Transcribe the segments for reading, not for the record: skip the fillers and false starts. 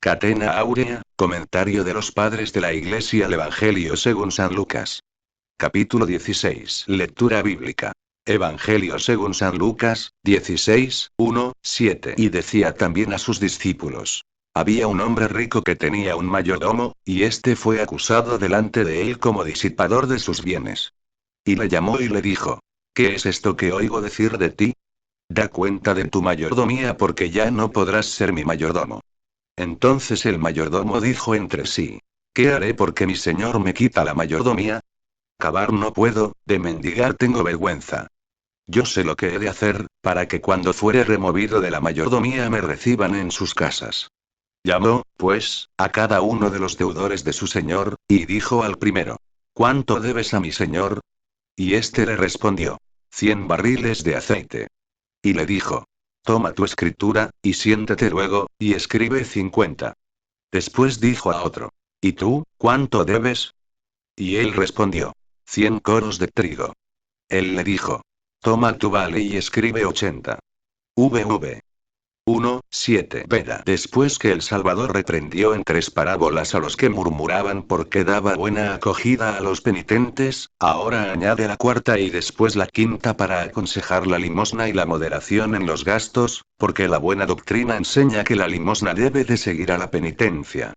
Catena Áurea, comentario de los padres de la Iglesia al Evangelio según San Lucas. Capítulo 16. Lectura bíblica. Evangelio según San Lucas, 16, 1, 7. Y decía también a sus discípulos. Había un hombre rico que tenía un mayordomo, y éste fue acusado delante de él como disipador de sus bienes. Y le llamó y le dijo: ¿Qué es esto que oigo decir de ti? Da cuenta de tu mayordomía porque ya no podrás ser mi mayordomo. Entonces el mayordomo dijo entre sí: ¿Qué haré porque mi señor me quita la mayordomía? Cavar no puedo, de mendigar tengo vergüenza. Yo sé lo que he de hacer, para que cuando fuere removido de la mayordomía me reciban en sus casas. Llamó, pues, a cada uno de los deudores de su señor, y dijo al primero: ¿Cuánto debes a mi señor? Y éste le respondió: 100 barriles de aceite. Y le dijo: Toma tu escritura, y siéntate luego, y escribe 50. Después dijo a otro: ¿Y tú, cuánto debes? Y él respondió: 100 coros de trigo. Él le dijo: Toma tu vale y escribe 80. VV 1:7. Veda. Después que el Salvador reprendió en 3 parábolas a los que murmuraban porque daba buena acogida a los penitentes, ahora añade la cuarta y después la quinta para aconsejar la limosna y la moderación en los gastos, porque la buena doctrina enseña que la limosna debe de seguir a la penitencia.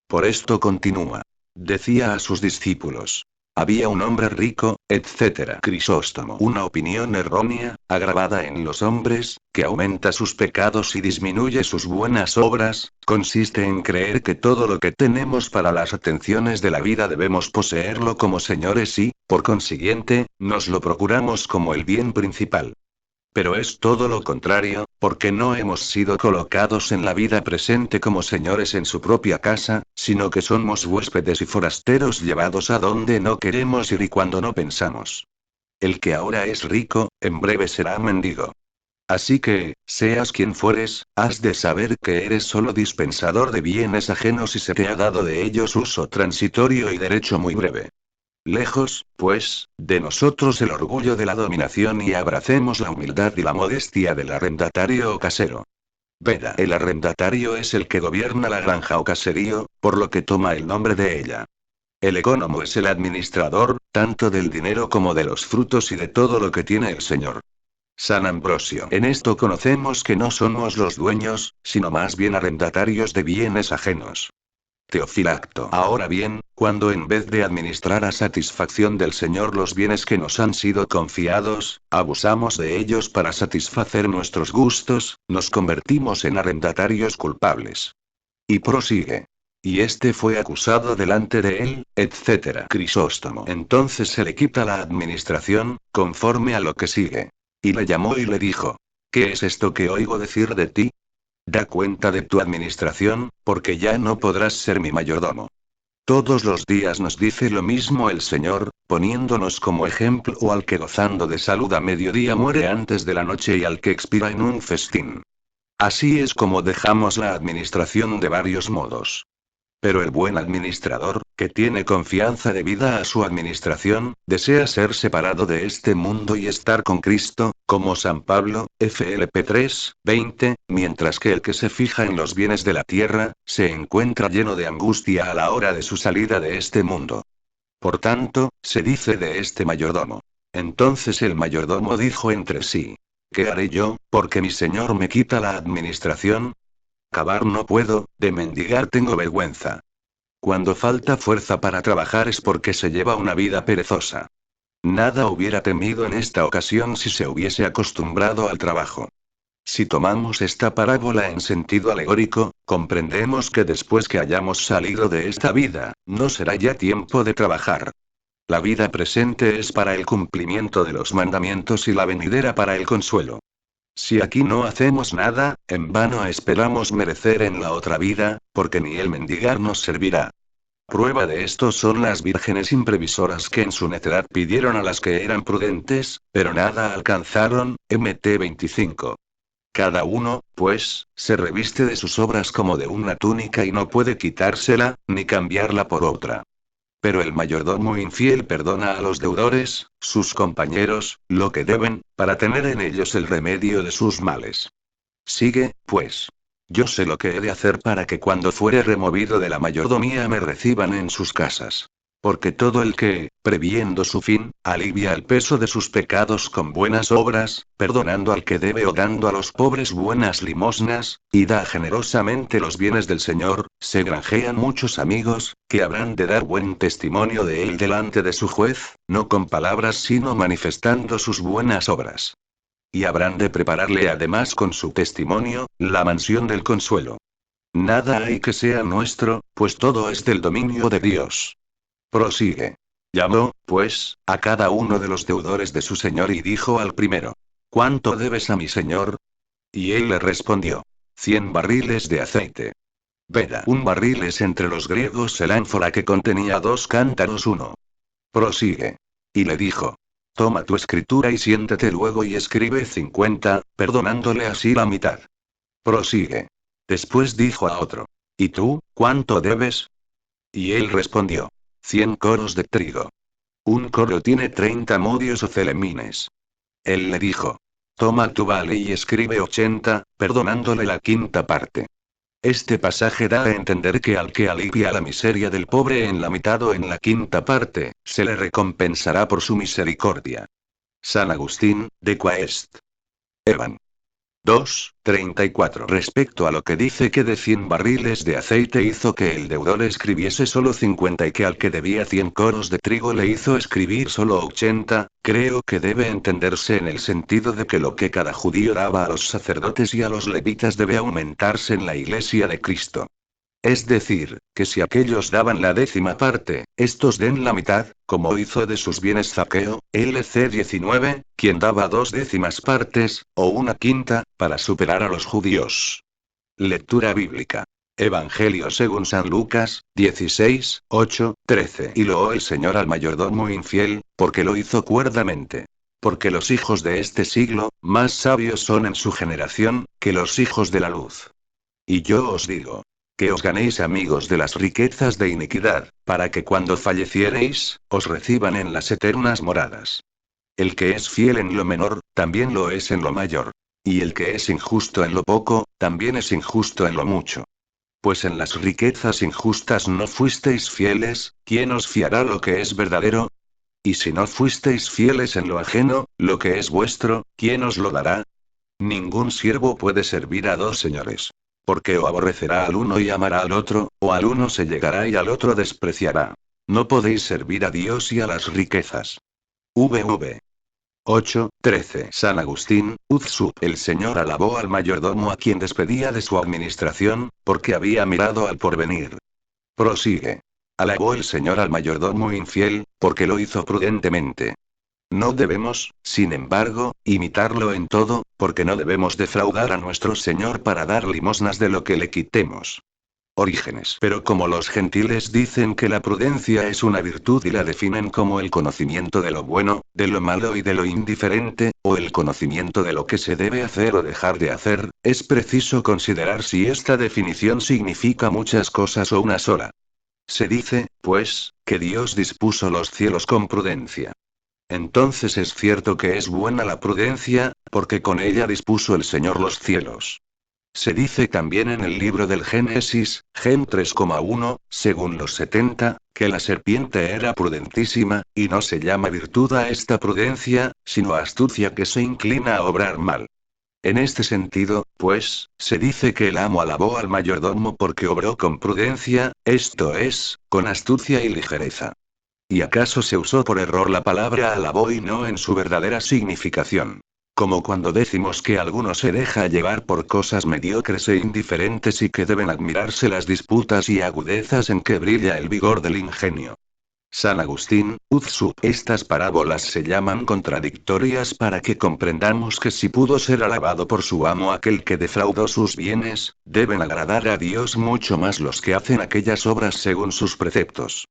Por esto continúa. Decía a sus discípulos. Había un hombre rico, etc. Crisóstomo. Una opinión errónea, agravada en los hombres, que aumenta sus pecados y disminuye sus buenas obras, consiste en creer que todo lo que tenemos para las atenciones de la vida debemos poseerlo como señores y, por consiguiente, nos lo procuramos como el bien principal. Pero es todo lo contrario, porque no hemos sido colocados en la vida presente como señores en su propia casa, sino que somos huéspedes y forasteros llevados a donde no queremos ir y cuando no pensamos. El que ahora es rico, en breve será mendigo. Así que, seas quien fueres, has de saber que eres solo dispensador de bienes ajenos y se te ha dado de ellos uso transitorio y derecho muy breve. Lejos, pues, de nosotros el orgullo de la dominación y abracemos la humildad y la modestia del arrendatario o casero. Veda. El arrendatario es el que gobierna la granja o caserío, por lo que toma el nombre de ella. El ecónomo es el administrador, tanto del dinero como de los frutos y de todo lo que tiene el señor. San Ambrosio. En esto conocemos que no somos los dueños, sino más bien arrendatarios de bienes ajenos. Teofilacto. Ahora bien, cuando en vez de administrar a satisfacción del Señor los bienes que nos han sido confiados, abusamos de ellos para satisfacer nuestros gustos, nos convertimos en arrendatarios culpables. Y prosigue. Y este fue acusado delante de él, etc. Crisóstomo. Entonces se le quita la administración, conforme a lo que sigue. Y le llamó y le dijo: ¿Qué es esto que oigo decir de ti? Da cuenta de tu administración, porque ya no podrás ser mi mayordomo. Todos los días nos dice lo mismo el Señor, poniéndonos como ejemplo o al que gozando de salud a mediodía muere antes de la noche y al que expira en un festín. Así es como dejamos la administración de varios modos. Pero el buen administrador, que tiene confianza debida a su administración, desea ser separado de este mundo y estar con Cristo, como San Pablo, FLP 3, 20, mientras que el que se fija en los bienes de la tierra, se encuentra lleno de angustia a la hora de su salida de este mundo. Por tanto, se dice de este mayordomo. Entonces el mayordomo dijo entre sí: ¿Qué haré yo, porque mi señor me quita la administración? Cavar no puedo, de mendigar tengo vergüenza. Cuando falta fuerza para trabajar es porque se lleva una vida perezosa. Nada hubiera temido en esta ocasión si se hubiese acostumbrado al trabajo. Si tomamos esta parábola en sentido alegórico, comprendemos que después que hayamos salido de esta vida, no será ya tiempo de trabajar. La vida presente es para el cumplimiento de los mandamientos y la venidera para el consuelo. Si aquí no hacemos nada, en vano esperamos merecer en la otra vida, porque ni el mendigar nos servirá. Prueba de esto son las vírgenes imprevisoras que en su necedad pidieron a las que eran prudentes, pero nada alcanzaron. Mt 25. Cada uno, pues, se reviste de sus obras como de una túnica y no puede quitársela, ni cambiarla por otra. Pero el mayordomo infiel perdona a los deudores, sus compañeros, lo que deben, para tener en ellos el remedio de sus males. Sigue, pues. Yo sé lo que he de hacer para que cuando fuere removido de la mayordomía me reciban en sus casas. Porque todo el que, previendo su fin, alivia el peso de sus pecados con buenas obras, perdonando al que debe o dando a los pobres buenas limosnas, y da generosamente los bienes del Señor, se granjean muchos amigos, que habrán de dar buen testimonio de él delante de su juez, no con palabras sino manifestando sus buenas obras. Y habrán de prepararle además con su testimonio, la mansión del consuelo. Nada hay que sea nuestro, pues todo es del dominio de Dios. Prosigue. Llamó, pues, a cada uno de los deudores de su señor y dijo al primero: ¿Cuánto debes a mi señor? Y él le respondió: 100 barriles de aceite. Veda. Un barril es entre los griegos el ánfora que contenía 2 cántaros uno. Prosigue. Y le dijo: Toma tu escritura y siéntate luego y escribe 50, perdonándole así la mitad. Prosigue. Después dijo a otro: ¿Y tú, cuánto debes? Y él respondió: 100 coros de trigo. Un coro tiene 30 modios o celemines. Él le dijo: Toma tu vale y escribe 80, perdonándole la quinta parte. Este pasaje da a entender que al que alivia la miseria del pobre en la mitad o en la quinta parte, se le recompensará por su misericordia. San Agustín, de Quaest. Evan. 2:34. Respecto a lo que dice que de 100 barriles de aceite hizo que el deudor escribiese solo 50 y que al que debía 100 coros de trigo le hizo escribir solo 80, creo que debe entenderse en el sentido de que lo que cada judío daba a los sacerdotes y a los levitas debe aumentarse en la iglesia de Cristo. Es decir, que si aquellos daban la 10ª parte, estos den la mitad, como hizo de sus bienes Zaqueo, LC 19, quien daba 2/10 partes, o 1/5, para superar a los judíos. Lectura bíblica. Evangelio según San Lucas, 16, 8, 13. Y loó el Señor al mayordomo infiel, porque lo hizo cuerdamente. Porque los hijos de este siglo, más sabios son en su generación, que los hijos de la luz. Y yo os digo: que os ganéis amigos de las riquezas de iniquidad, para que cuando falleciereis, os reciban en las eternas moradas. El que es fiel en lo menor, también lo es en lo mayor. Y el que es injusto en lo poco, también es injusto en lo mucho. Pues en las riquezas injustas no fuisteis fieles, ¿quién os fiará lo que es verdadero? Y si no fuisteis fieles en lo ajeno, lo que es vuestro, ¿quién os lo dará? Ningún siervo puede servir a dos señores. Porque o aborrecerá al uno y amará al otro, o al uno se llegará y al otro despreciará. No podéis servir a Dios y a las riquezas. VV 8:13. San Agustín, Uzsup. El Señor alabó al mayordomo a quien despedía de su administración, porque había mirado al porvenir. Prosigue. Alabó el Señor al mayordomo infiel, porque lo hizo prudentemente. No debemos, sin embargo, imitarlo en todo, porque no debemos defraudar a nuestro Señor para dar limosnas de lo que le quitemos. Orígenes. Pero como los gentiles dicen que la prudencia es una virtud y la definen como el conocimiento de lo bueno, de lo malo y de lo indiferente, o el conocimiento de lo que se debe hacer o dejar de hacer, es preciso considerar si esta definición significa muchas cosas o una sola. Se dice, pues, que Dios dispuso los cielos con prudencia. Entonces es cierto que es buena la prudencia, porque con ella dispuso el Señor los cielos. Se dice también en el libro del Génesis, Gen 3,1, según los 70, que la serpiente era prudentísima, y no se llama virtud a esta prudencia, sino astucia que se inclina a obrar mal. En este sentido, pues, se dice que el amo alabó al mayordomo porque obró con prudencia, esto es, con astucia y ligereza. ¿Y acaso se usó por error la palabra alabó y no en su verdadera significación? Como cuando decimos que alguno se deja llevar por cosas mediocres e indiferentes y que deben admirarse las disputas y agudezas en que brilla el vigor del ingenio. San Agustín, Uzsup. Estas parábolas se llaman contradictorias para que comprendamos que si pudo ser alabado por su amo aquel que defraudó sus bienes, deben agradar a Dios mucho más los que hacen aquellas obras según sus preceptos.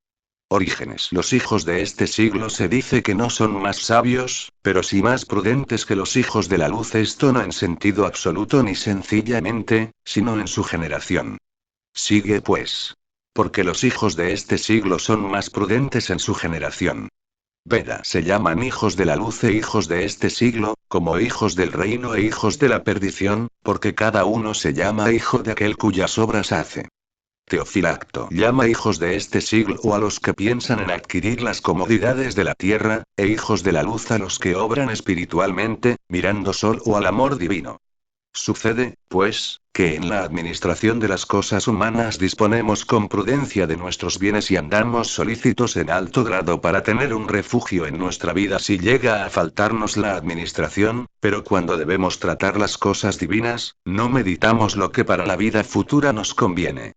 Orígenes. Los hijos de este siglo se dice que no son más sabios, pero sí más prudentes que los hijos de la luz. Esto no en sentido absoluto ni sencillamente, sino en su generación. Sigue pues. Porque los hijos de este siglo son más prudentes en su generación. Veda. Se llaman hijos de la luz e hijos de este siglo, como hijos del reino e hijos de la perdición, porque cada uno se llama hijo de aquel cuyas obras hace. Teofilacto llama hijos de este siglo a los que piensan en adquirir las comodidades de la tierra, e hijos de la luz a los que obran espiritualmente, mirando solo al amor divino. Sucede, pues, que en la administración de las cosas humanas disponemos con prudencia de nuestros bienes y andamos solícitos en alto grado para tener un refugio en nuestra vida si llega a faltarnos la administración, pero cuando debemos tratar las cosas divinas, no meditamos lo que para la vida futura nos conviene.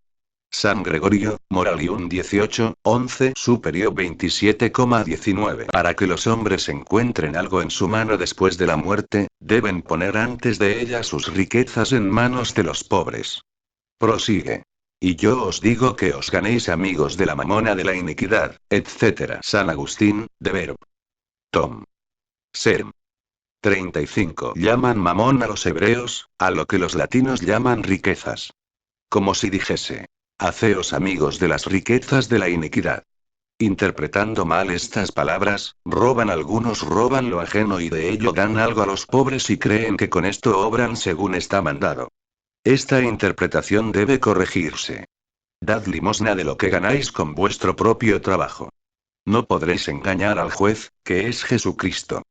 San Gregorio, Moralium 18, 11 Superior 27,19. Para que los hombres encuentren algo en su mano después de la muerte, deben poner antes de ella sus riquezas en manos de los pobres. Prosigue. Y yo os digo que os ganéis amigos de la mamona de la iniquidad, etc. San Agustín, de Verb. Tom. Serm. 35. Llaman mamón a los hebreos, a lo que los latinos llaman riquezas. Como si dijese. Haceos amigos de las riquezas de la iniquidad. Interpretando mal estas palabras, algunos roban lo ajeno y de ello dan algo a los pobres y creen que con esto obran según está mandado. Esta interpretación debe corregirse. Dad limosna de lo que ganáis con vuestro propio trabajo. No podréis engañar al juez, que es Jesucristo.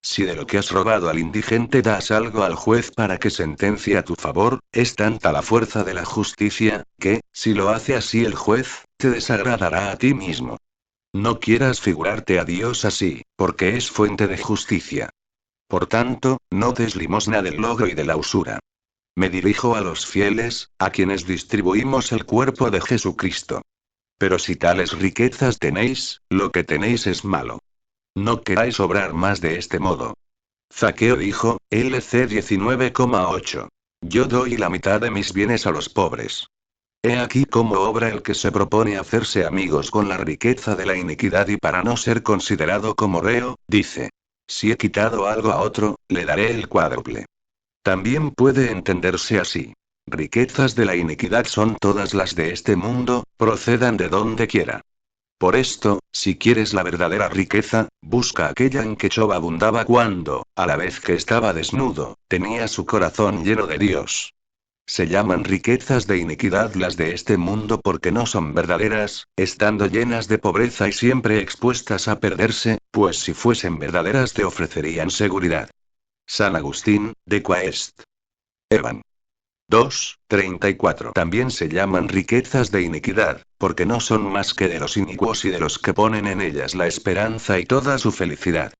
Si de lo que has robado al indigente das algo al juez para que sentencie a tu favor, es tanta la fuerza de la justicia, que, si lo hace así el juez, te desagradará a ti mismo. No quieras figurarte a Dios así, porque es fuente de justicia. Por tanto, no des limosna del logro y de la usura. Me dirijo a los fieles, a quienes distribuimos el cuerpo de Jesucristo. Pero si tales riquezas tenéis, lo que tenéis es malo. No queráis obrar más de este modo. Zaqueo dijo, LC 19,8. Yo doy la mitad de mis bienes a los pobres. He aquí cómo obra el que se propone hacerse amigos con la riqueza de la iniquidad y para no ser considerado como reo, dice. Si he quitado algo a otro, le daré el cuádruple. También puede entenderse así. Riquezas de la iniquidad son todas las de este mundo, procedan de donde quiera. Por esto, si quieres la verdadera riqueza, busca aquella en que Job abundaba cuando, a la vez que estaba desnudo, tenía su corazón lleno de Dios. Se llaman riquezas de iniquidad las de este mundo porque no son verdaderas, estando llenas de pobreza y siempre expuestas a perderse, pues si fuesen verdaderas te ofrecerían seguridad. San Agustín, de Quaest. Evan. 2:34. También se llaman riquezas de iniquidad, porque no son más que de los inicuos y de los que ponen en ellas la esperanza y toda su felicidad.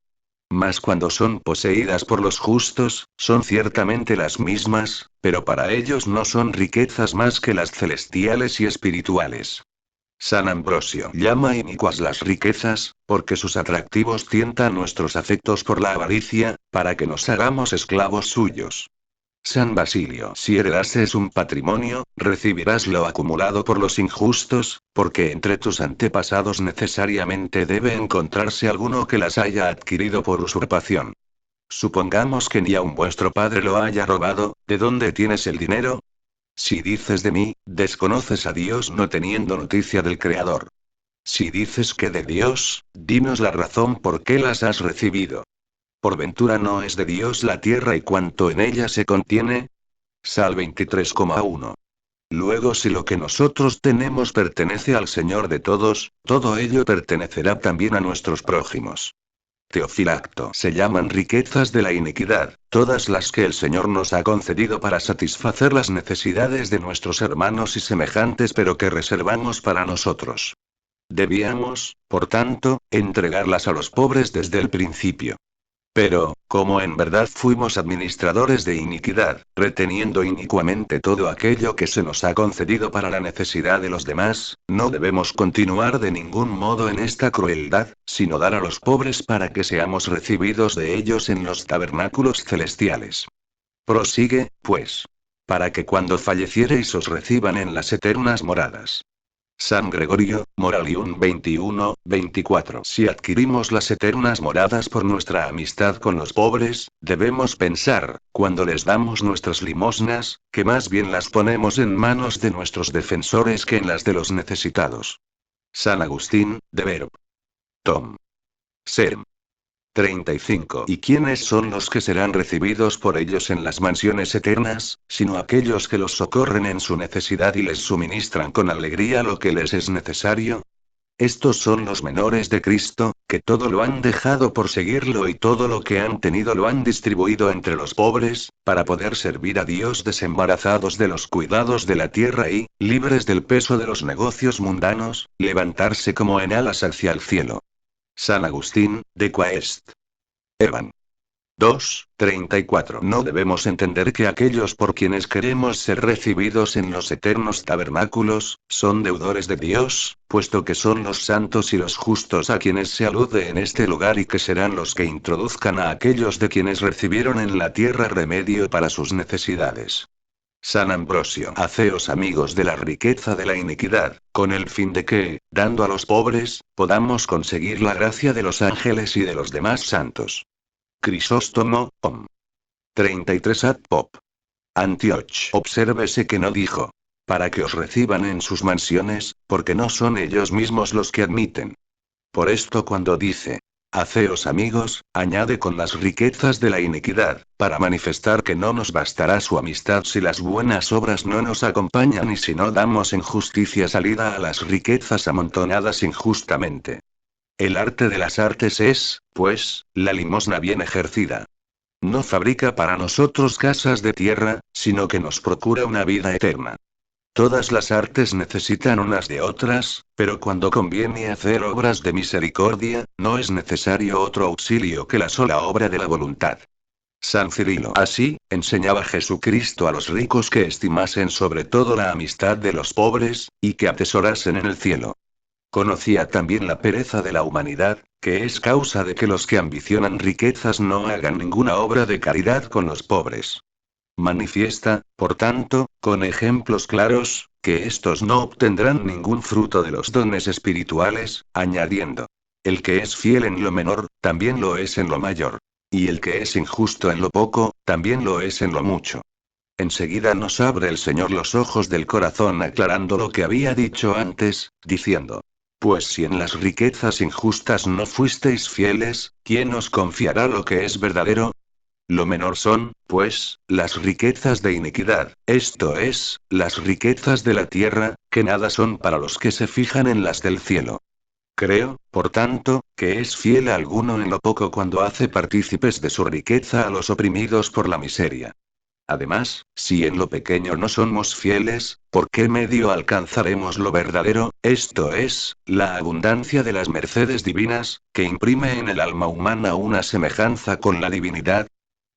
Mas cuando son poseídas por los justos, son ciertamente las mismas, pero para ellos no son riquezas más que las celestiales y espirituales. San Ambrosio llama inicuas las riquezas, porque sus atractivos tientan nuestros afectos por la avaricia, para que nos hagamos esclavos suyos. San Basilio, si heredases un patrimonio, recibirás lo acumulado por los injustos, porque entre tus antepasados necesariamente debe encontrarse alguno que las haya adquirido por usurpación. Supongamos que ni aun vuestro padre lo haya robado, ¿de dónde tienes el dinero? Si dices de mí, desconoces a Dios no teniendo noticia del Creador. Si dices que de Dios, dinos la razón por qué las has recibido. ¿Por ventura no es de Dios la tierra y cuanto en ella se contiene? Sal 23,1. Luego si lo que nosotros tenemos pertenece al Señor de todos, todo ello pertenecerá también a nuestros prójimos. Teofilacto se llaman riquezas de la iniquidad, todas las que el Señor nos ha concedido para satisfacer las necesidades de nuestros hermanos y semejantes pero que reservamos para nosotros. Debíamos, por tanto, entregarlas a los pobres desde el principio. Pero, como en verdad fuimos administradores de iniquidad, reteniendo inicuamente todo aquello que se nos ha concedido para la necesidad de los demás, no debemos continuar de ningún modo en esta crueldad, sino dar a los pobres para que seamos recibidos de ellos en los tabernáculos celestiales. Prosigue, pues. Para que cuando falleciereis os reciban en las eternas moradas. San Gregorio, Moralium 21:24. Si adquirimos las eternas moradas por nuestra amistad con los pobres, debemos pensar, cuando les damos nuestras limosnas, que más bien las ponemos en manos de nuestros defensores que en las de los necesitados. San Agustín, de Verb. Tom. Serm. 35. ¿Y quiénes son los que serán recibidos por ellos en las mansiones eternas, sino aquellos que los socorren en su necesidad y les suministran con alegría lo que les es necesario? Estos son los menores de Cristo, que todo lo han dejado por seguirlo y todo lo que han tenido lo han distribuido entre los pobres, para poder servir a Dios desembarazados de los cuidados de la tierra y, libres del peso de los negocios mundanos, levantarse como en alas hacia el cielo. San Agustín, de Quaest. Evan. 2:34. No debemos entender que aquellos por quienes queremos ser recibidos en los eternos tabernáculos, son deudores de Dios, puesto que son los santos y los justos a quienes se alude en este lugar y que serán los que introduzcan a aquellos de quienes recibieron en la tierra remedio para sus necesidades. San Ambrosio. Haceos amigos de la riqueza de la iniquidad, con el fin de que, dando a los pobres, podamos conseguir la gracia de los ángeles y de los demás santos. Crisóstomo, Om. 33 ad Pop. Antioch. Obsérvese que no dijo, para que os reciban en sus mansiones, porque no son ellos mismos los que admiten. Por esto cuando dice, haceos amigos, añade con las riquezas de la iniquidad, para manifestar que no nos bastará su amistad si las buenas obras no nos acompañan y si no damos en justicia salida a las riquezas amontonadas injustamente. El arte de las artes es, pues, la limosna bien ejercida. No fabrica para nosotros casas de tierra, sino que nos procura una vida eterna. Todas las artes necesitan unas de otras, pero cuando conviene hacer obras de misericordia, no es necesario otro auxilio que la sola obra de la voluntad. San Cirilo. Así, enseñaba Jesucristo a los ricos que estimasen sobre todo la amistad de los pobres, y que atesorasen en el cielo. Conocía también la pereza de la humanidad, que es causa de que los que ambicionan riquezas no hagan ninguna obra de caridad con los pobres. Manifiesta, por tanto, con ejemplos claros, que estos no obtendrán ningún fruto de los dones espirituales, añadiendo: el que es fiel en lo menor, también lo es en lo mayor. Y el que es injusto en lo poco, también lo es en lo mucho. Enseguida nos abre el Señor los ojos del corazón aclarando lo que había dicho antes, diciendo: pues si en las riquezas injustas no fuisteis fieles, ¿quién os confiará lo que es verdadero? Lo menor son, pues, las riquezas de iniquidad, esto es, las riquezas de la tierra, que nada son para los que se fijan en las del cielo. Creo, por tanto, que es fiel a alguno en lo poco cuando hace partícipes de su riqueza a los oprimidos por la miseria. Además, si en lo pequeño no somos fieles, ¿por qué medio alcanzaremos lo verdadero, esto es, la abundancia de las mercedes divinas, que imprime en el alma humana una semejanza con la divinidad?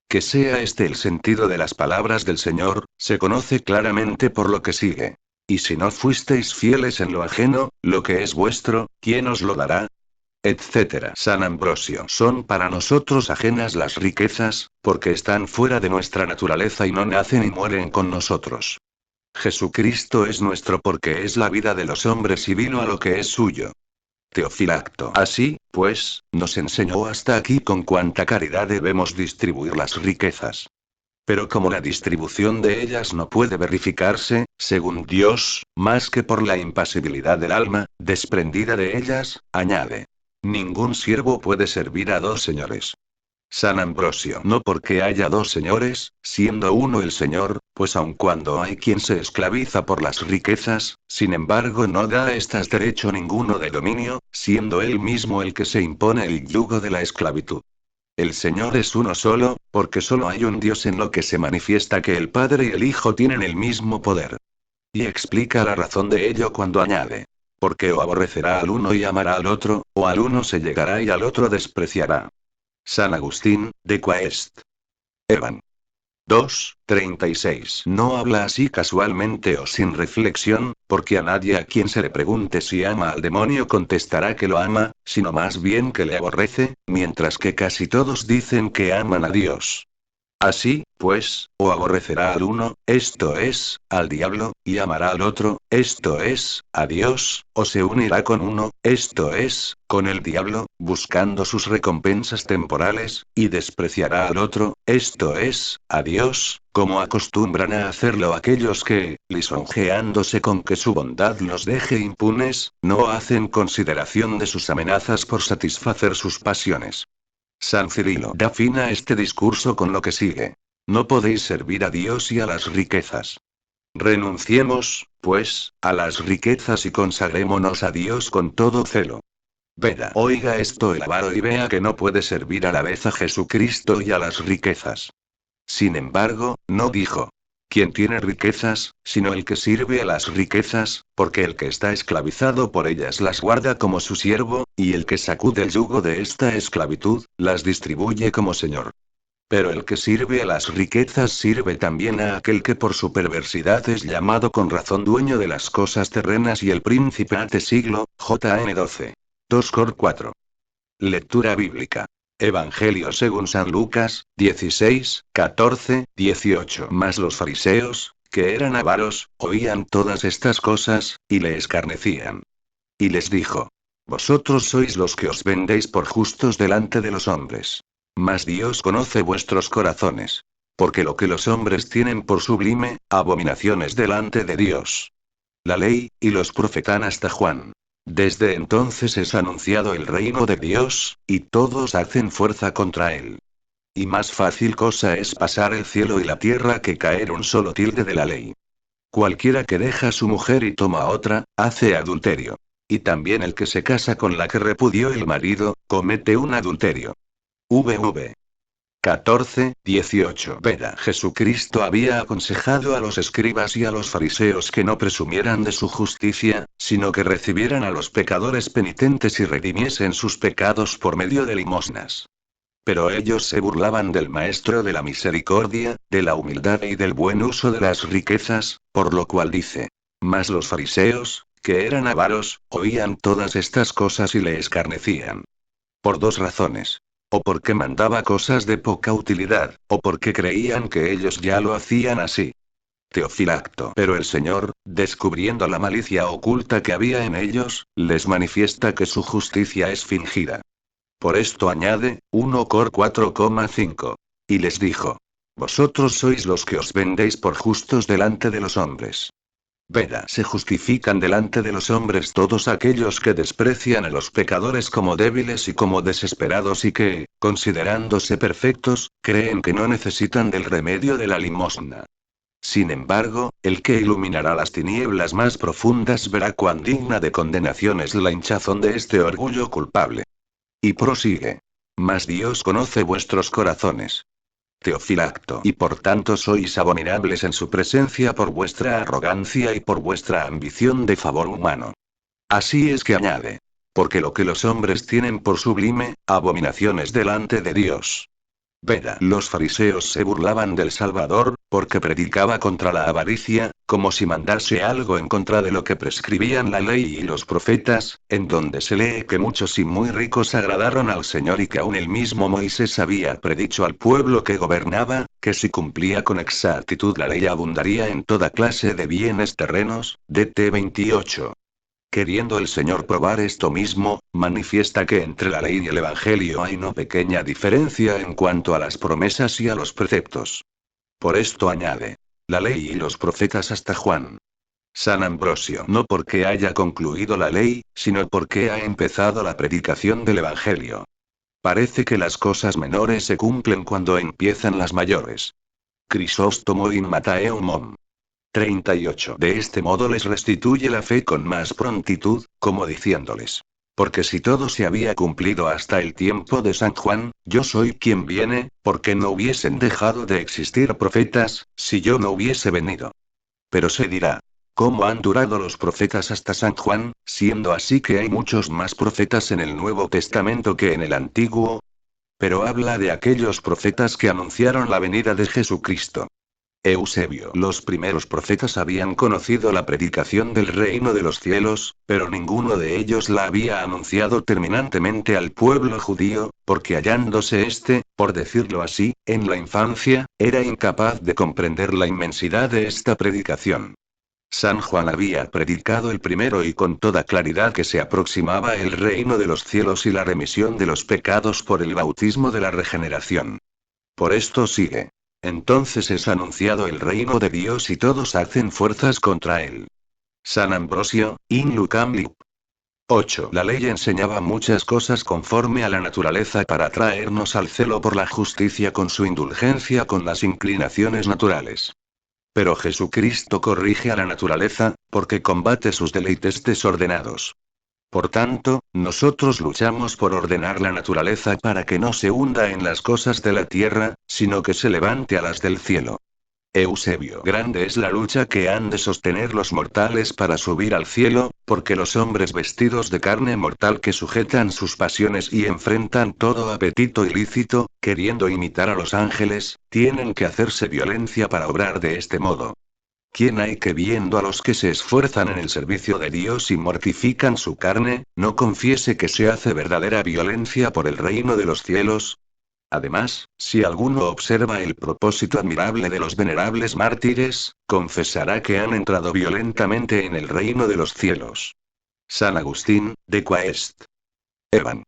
Que sea este el sentido de las palabras del Señor, se conoce claramente por lo que sigue. Y si no fuisteis fieles en lo ajeno, lo que es vuestro, ¿quién os lo dará? Etcétera. San Ambrosio. Son para nosotros ajenas las riquezas, porque están fuera de nuestra naturaleza y no nacen y mueren con nosotros. Jesucristo es nuestro porque es la vida de los hombres y vino a lo que es suyo. Teofilacto. Así, pues, nos enseñó hasta aquí con cuánta caridad debemos distribuir las riquezas. Pero como la distribución de ellas no puede verificarse, según Dios, más que por la impasibilidad del alma, desprendida de ellas, añade: ningún siervo puede servir a dos señores. San Ambrosio. No porque haya dos señores, siendo uno el Señor, pues aun cuando hay quien se esclaviza por las riquezas, sin embargo no da a estas derecho ninguno de dominio, siendo él mismo el que se impone el yugo de la esclavitud. El Señor es uno solo, porque solo hay un Dios en lo que se manifiesta que el Padre y el Hijo tienen el mismo poder. Y explica la razón de ello cuando añade: porque o aborrecerá al uno y amará al otro, o al uno se llegará y al otro despreciará. San Agustín, de Quaest. Evan. 2:36. No habla así casualmente o sin reflexión, porque a nadie a quien se le pregunte si ama al demonio contestará que lo ama, sino más bien que le aborrece, mientras que casi todos dicen que aman a Dios. Así, pues, o aborrecerá al uno, esto es, al diablo, y amará al otro, esto es, a Dios, o se unirá con uno, esto es, con el diablo, buscando sus recompensas temporales, y despreciará al otro, esto es, a Dios, como acostumbran a hacerlo aquellos que, lisonjeándose con que su bondad los deje impunes, no hacen consideración de sus amenazas por satisfacer sus pasiones. San Cirilo da fin a este discurso con lo que sigue. No podéis servir a Dios y a las riquezas. Renunciemos, pues, a las riquezas y consagrémonos a Dios con todo celo. Veda, oiga esto el avaro y vea que no puede servir a la vez a Jesucristo y a las riquezas. Sin embargo, no dijo: quien tiene riquezas, sino el que sirve a las riquezas, porque el que está esclavizado por ellas las guarda como su siervo, y el que sacude el yugo de esta esclavitud, las distribuye como señor. Pero el que sirve a las riquezas sirve también a aquel que por su perversidad es llamado con razón dueño de las cosas terrenas y el príncipe ante siglo, JN 12. 2 Cor 4. Lectura bíblica. Evangelio según San Lucas, 16, 14, 18. Mas los fariseos, que eran avaros, oían todas estas cosas, y le escarnecían. Y les dijo: vosotros sois los que os vendéis por justos delante de los hombres. Mas Dios conoce vuestros corazones. Porque lo que los hombres tienen por sublime, abominaciones delante de Dios. La ley, y los profetan hasta Juan. Desde entonces es anunciado el reino de Dios, y todos hacen fuerza contra él. Y más fácil cosa es pasar el cielo y la tierra que caer un solo tilde de la ley. Cualquiera que deja a su mujer y toma a otra, hace adulterio. Y también el que se casa con la que repudió el marido, comete un adulterio. VV 14, 18. Veda. Jesucristo había aconsejado a los escribas y a los fariseos que no presumieran de su justicia, sino que recibieran a los pecadores penitentes y redimiesen sus pecados por medio de limosnas. Pero ellos se burlaban del Maestro de la misericordia, de la humildad y del buen uso de las riquezas, por lo cual dice: mas los fariseos, que eran avaros, oían todas estas cosas y le escarnecían. Por dos razones. O porque mandaba cosas de poca utilidad, o porque creían que ellos ya lo hacían así. Teofilacto. Pero el Señor, descubriendo la malicia oculta que había en ellos, les manifiesta que su justicia es fingida. Por esto añade, 1 Cor 4,5. Y les dijo: vosotros sois los que os vendéis por justos delante de los hombres. Veda. Se justifican delante de los hombres todos aquellos que desprecian a los pecadores como débiles y como desesperados y que, considerándose perfectos, creen que no necesitan del remedio de la limosna. Sin embargo, el que iluminará las tinieblas más profundas verá cuán digna de condenación es la hinchazón de este orgullo culpable. Y prosigue. Mas Dios conoce vuestros corazones. Teofilacto. Y por tanto sois abominables en su presencia por vuestra arrogancia y por vuestra ambición de favor humano. Así es que añade. Porque lo que los hombres tienen por sublime, abominaciones delante de Dios. Veda. Los fariseos se burlaban del Salvador, porque predicaba contra la avaricia, como si mandase algo en contra de lo que prescribían la ley y los profetas, en donde se lee que muchos y muy ricos agradaron al Señor y que aun el mismo Moisés había predicho al pueblo que gobernaba, que si cumplía con exactitud la ley abundaría en toda clase de bienes terrenos, DT 28. Queriendo el Señor probar esto mismo, manifiesta que entre la ley y el Evangelio hay no pequeña diferencia en cuanto a las promesas y a los preceptos. Por esto añade: la ley y los profetas hasta Juan. San Ambrosio. No porque haya concluido la ley, sino porque ha empezado la predicación del Evangelio. Parece que las cosas menores se cumplen cuando empiezan las mayores. Crisóstomo in Mattheum 38. De este modo les restituye la fe con más prontitud, como diciéndoles: porque si todo se había cumplido hasta el tiempo de San Juan, yo soy quien viene, porque no hubiesen dejado de existir profetas, si yo no hubiese venido. Pero se dirá: ¿cómo han durado los profetas hasta San Juan, siendo así que hay muchos más profetas en el Nuevo Testamento que en el Antiguo? Pero habla de aquellos profetas que anunciaron la venida de Jesucristo. Eusebio. Los primeros profetas habían conocido la predicación del reino de los cielos, pero ninguno de ellos la había anunciado terminantemente al pueblo judío, porque hallándose éste, por decirlo así, en la infancia, era incapaz de comprender la inmensidad de esta predicación. San Juan había predicado el primero y con toda claridad que se aproximaba el reino de los cielos y la remisión de los pecados por el bautismo de la regeneración. Por esto sigue. Entonces es anunciado el reino de Dios y todos hacen fuerzas contra él. San Ambrosio, in Lucam Lib. 8. La ley enseñaba muchas cosas conforme a la naturaleza para traernos al celo por la justicia con su indulgencia con las inclinaciones naturales. Pero Jesucristo corrige a la naturaleza, porque combate sus deleites desordenados. Por tanto, nosotros luchamos por ordenar la naturaleza para que no se hunda en las cosas de la tierra, sino que se levante a las del cielo. Eusebio. Grande es la lucha que han de sostener los mortales para subir al cielo, porque los hombres vestidos de carne mortal que sujetan sus pasiones y enfrentan todo apetito ilícito, queriendo imitar a los ángeles, tienen que hacerse violencia para obrar de este modo. ¿Quién hay que viendo a los que se esfuerzan en el servicio de Dios y mortifican su carne, no confiese que se hace verdadera violencia por el reino de los cielos? Además, si alguno observa el propósito admirable de los venerables mártires, confesará que han entrado violentamente en el reino de los cielos. San Agustín, de Quaest. Evan.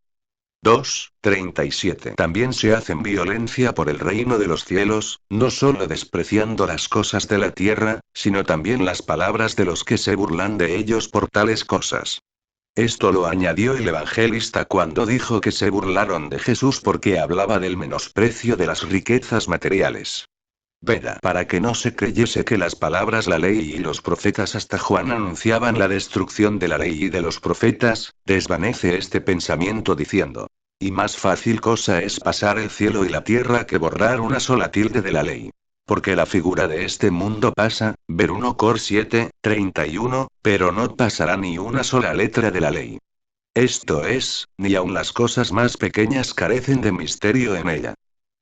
2:37. También se hacen violencia por el reino de los cielos, no solo despreciando las cosas de la tierra, sino también las palabras de los que se burlan de ellos por tales cosas. Esto lo añadió el evangelista cuando dijo que se burlaron de Jesús porque hablaba del menosprecio de las riquezas materiales. Veda. Para que no se creyese que las palabras la ley y los profetas hasta Juan anunciaban la destrucción de la ley y de los profetas, desvanece este pensamiento diciendo. Y más fácil cosa es pasar el cielo y la tierra que borrar una sola tilde de la ley. Porque la figura de este mundo pasa, ver 1 Cor 7:31, pero no pasará ni una sola letra de la ley. Esto es, ni aun las cosas más pequeñas carecen de misterio en ella.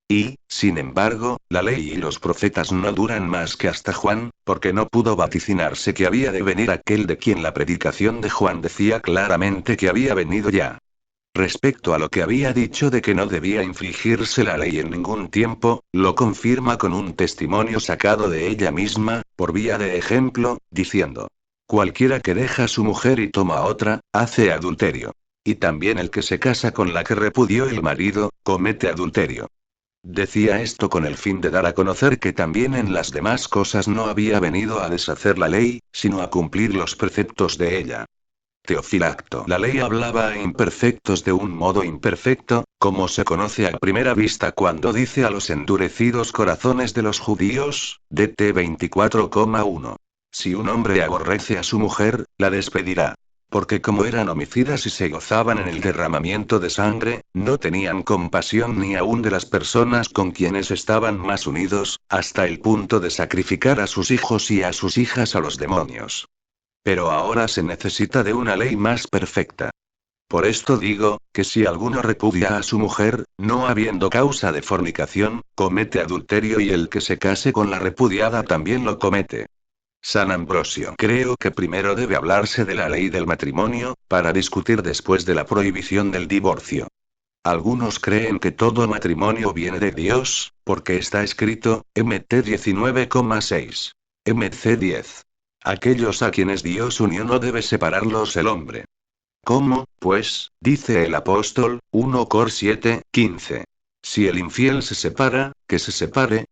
Y, sin embargo, la ley y los profetas no duran más que hasta Juan, porque no pudo vaticinarse que había de venir aquel de quien la predicación de Juan decía claramente que había venido ya. Respecto a lo que había dicho de que no debía infligirse la ley en ningún tiempo, lo confirma con un testimonio sacado de ella misma, por vía de ejemplo, diciendo: cualquiera que deja a su mujer y toma a otra, hace adulterio. Y también el que se casa con la que repudió el marido, comete adulterio. Decía esto con el fin de dar a conocer que también en las demás cosas no había venido a deshacer la ley, sino a cumplir los preceptos de ella. Teofilacto. La ley hablaba a imperfectos de un modo imperfecto, como se conoce a primera vista cuando dice a los endurecidos corazones de los judíos, DT 24,1. Si un hombre aborrece a su mujer, la despedirá. Porque como eran homicidas y se gozaban en el derramamiento de sangre, no tenían compasión ni aún de las personas con quienes estaban más unidos, hasta el punto de sacrificar a sus hijos y a sus hijas a los demonios. Pero ahora se necesita de una ley más perfecta. Por esto digo, que si alguno repudia a su mujer, no habiendo causa de fornicación, comete adulterio y el que se case con la repudiada también lo comete. San Ambrosio. Creo que primero debe hablarse de la ley del matrimonio, para discutir después de la prohibición del divorcio. Algunos creen que todo matrimonio viene de Dios, porque está escrito, Mt 19,6. Mc 10. Aquellos a quienes Dios unió no debe separarlos el hombre. ¿Cómo, pues? Dice el apóstol, 1 Cor 7:15. Si el infiel se separa, que se separe.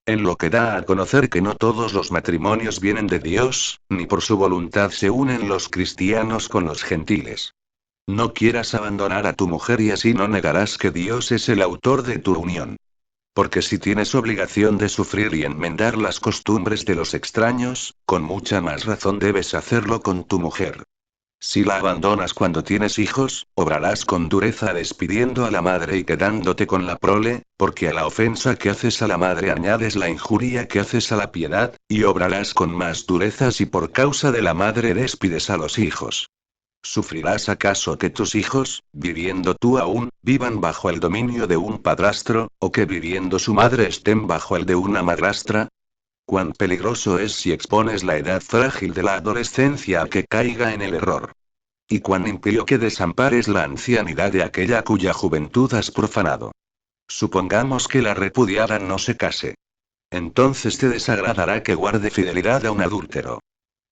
En lo que da a conocer que no todos los matrimonios vienen de Dios, ni por su voluntad se unen los cristianos con los gentiles. No quieras abandonar a tu mujer y así no negarás que Dios es el autor de tu unión. Porque si tienes obligación de sufrir y enmendar las costumbres de los extraños, con mucha más razón debes hacerlo con tu mujer. Si la abandonas cuando tienes hijos, obrarás con dureza despidiendo a la madre y quedándote con la prole, porque a la ofensa que haces a la madre añades la injuria que haces a la piedad, y obrarás con más dureza si por causa de la madre despides a los hijos. ¿Sufrirás acaso que tus hijos, viviendo tú aún, vivan bajo el dominio de un padrastro, o que viviendo su madre estén bajo el de una madrastra? Cuán peligroso es si expones la edad frágil de la adolescencia a que caiga en el error. Y cuán impío que desampares la ancianidad de aquella cuya juventud has profanado. Supongamos que la repudiada no se case. Entonces te desagradará que guarde fidelidad a un adúltero.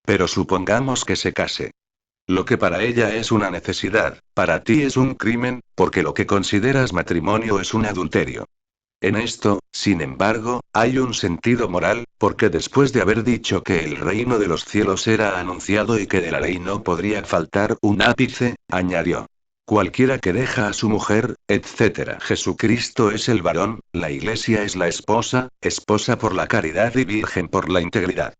Pero supongamos que se case. Lo que para ella es una necesidad, para ti es un crimen, porque lo que consideras matrimonio es un adulterio. En esto, sin embargo, hay un sentido moral, porque después de haber dicho que el reino de los cielos era anunciado y que de la ley no podría faltar un ápice, añadió: cualquiera que deja a su mujer, etc. Jesucristo es el varón, la iglesia es la esposa, esposa por la caridad y virgen por la integridad.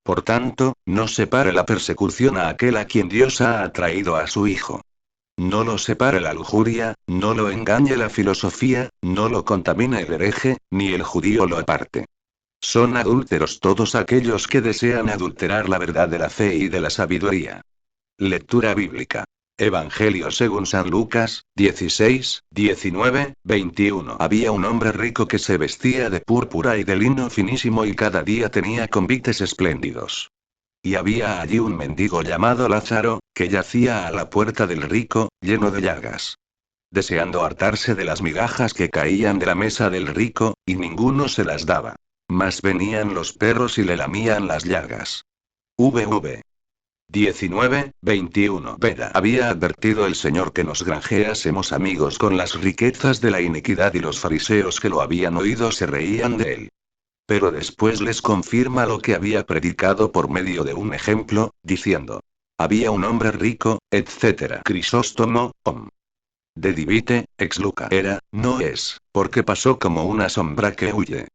Por tanto, no separe la persecución a aquel a quien Dios ha atraído a su Hijo. No lo separe la lujuria, no lo engañe la filosofía, no lo contamine el hereje, ni el judío lo aparte. Son adúlteros todos aquellos que desean adulterar la verdad de la fe y de la sabiduría. Lectura bíblica. Evangelio según San Lucas, 16, 19, 21. Había un hombre rico que se vestía de púrpura y de lino finísimo y cada día tenía convites espléndidos. Y había allí un mendigo llamado Lázaro, que yacía a la puerta del rico, lleno de llagas. Deseando hartarse de las migajas que caían de la mesa del rico, y ninguno se las daba. Mas venían los perros y le lamían las llagas. VV 19, 21. Veda. Había advertido el Señor que nos granjeásemos amigos con las riquezas de la iniquidad y los fariseos que lo habían oído se reían de él. Pero después les confirma lo que había predicado por medio de un ejemplo, diciendo: había un hombre rico, etc. Crisóstomo, de Divite, ex Luca. Era, no es, porque pasó como una sombra que huye.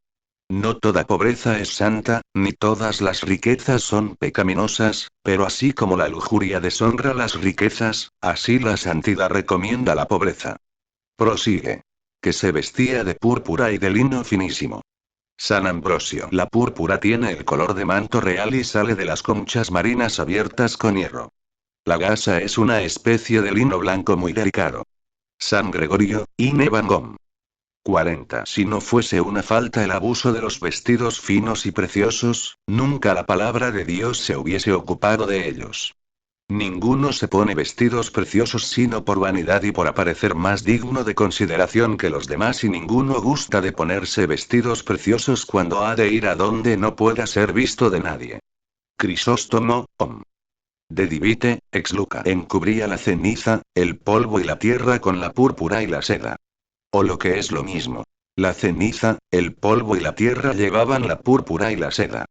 No toda pobreza es santa, ni todas las riquezas son pecaminosas, pero así como la lujuria deshonra las riquezas, así la santidad recomienda la pobreza. Prosigue. Que se vestía de púrpura y de lino finísimo. San Ambrosio. La púrpura tiene el color de manto real y sale de las conchas marinas abiertas con hierro. La gasa es una especie de lino blanco muy delicado. San Gregorio, in Evangom. 40. Si no fuese una falta el abuso de los vestidos finos y preciosos, nunca la palabra de Dios se hubiese ocupado de ellos. Ninguno se pone vestidos preciosos sino por vanidad y por aparecer más digno de consideración que los demás, y ninguno gusta de ponerse vestidos preciosos cuando ha de ir a donde no pueda ser visto de nadie. Crisóstomo, de Divite, ex Luca. Encubría la ceniza, el polvo y la tierra con la púrpura y la seda. O lo que es lo mismo. La ceniza, el polvo y la tierra llevaban la púrpura y la seda.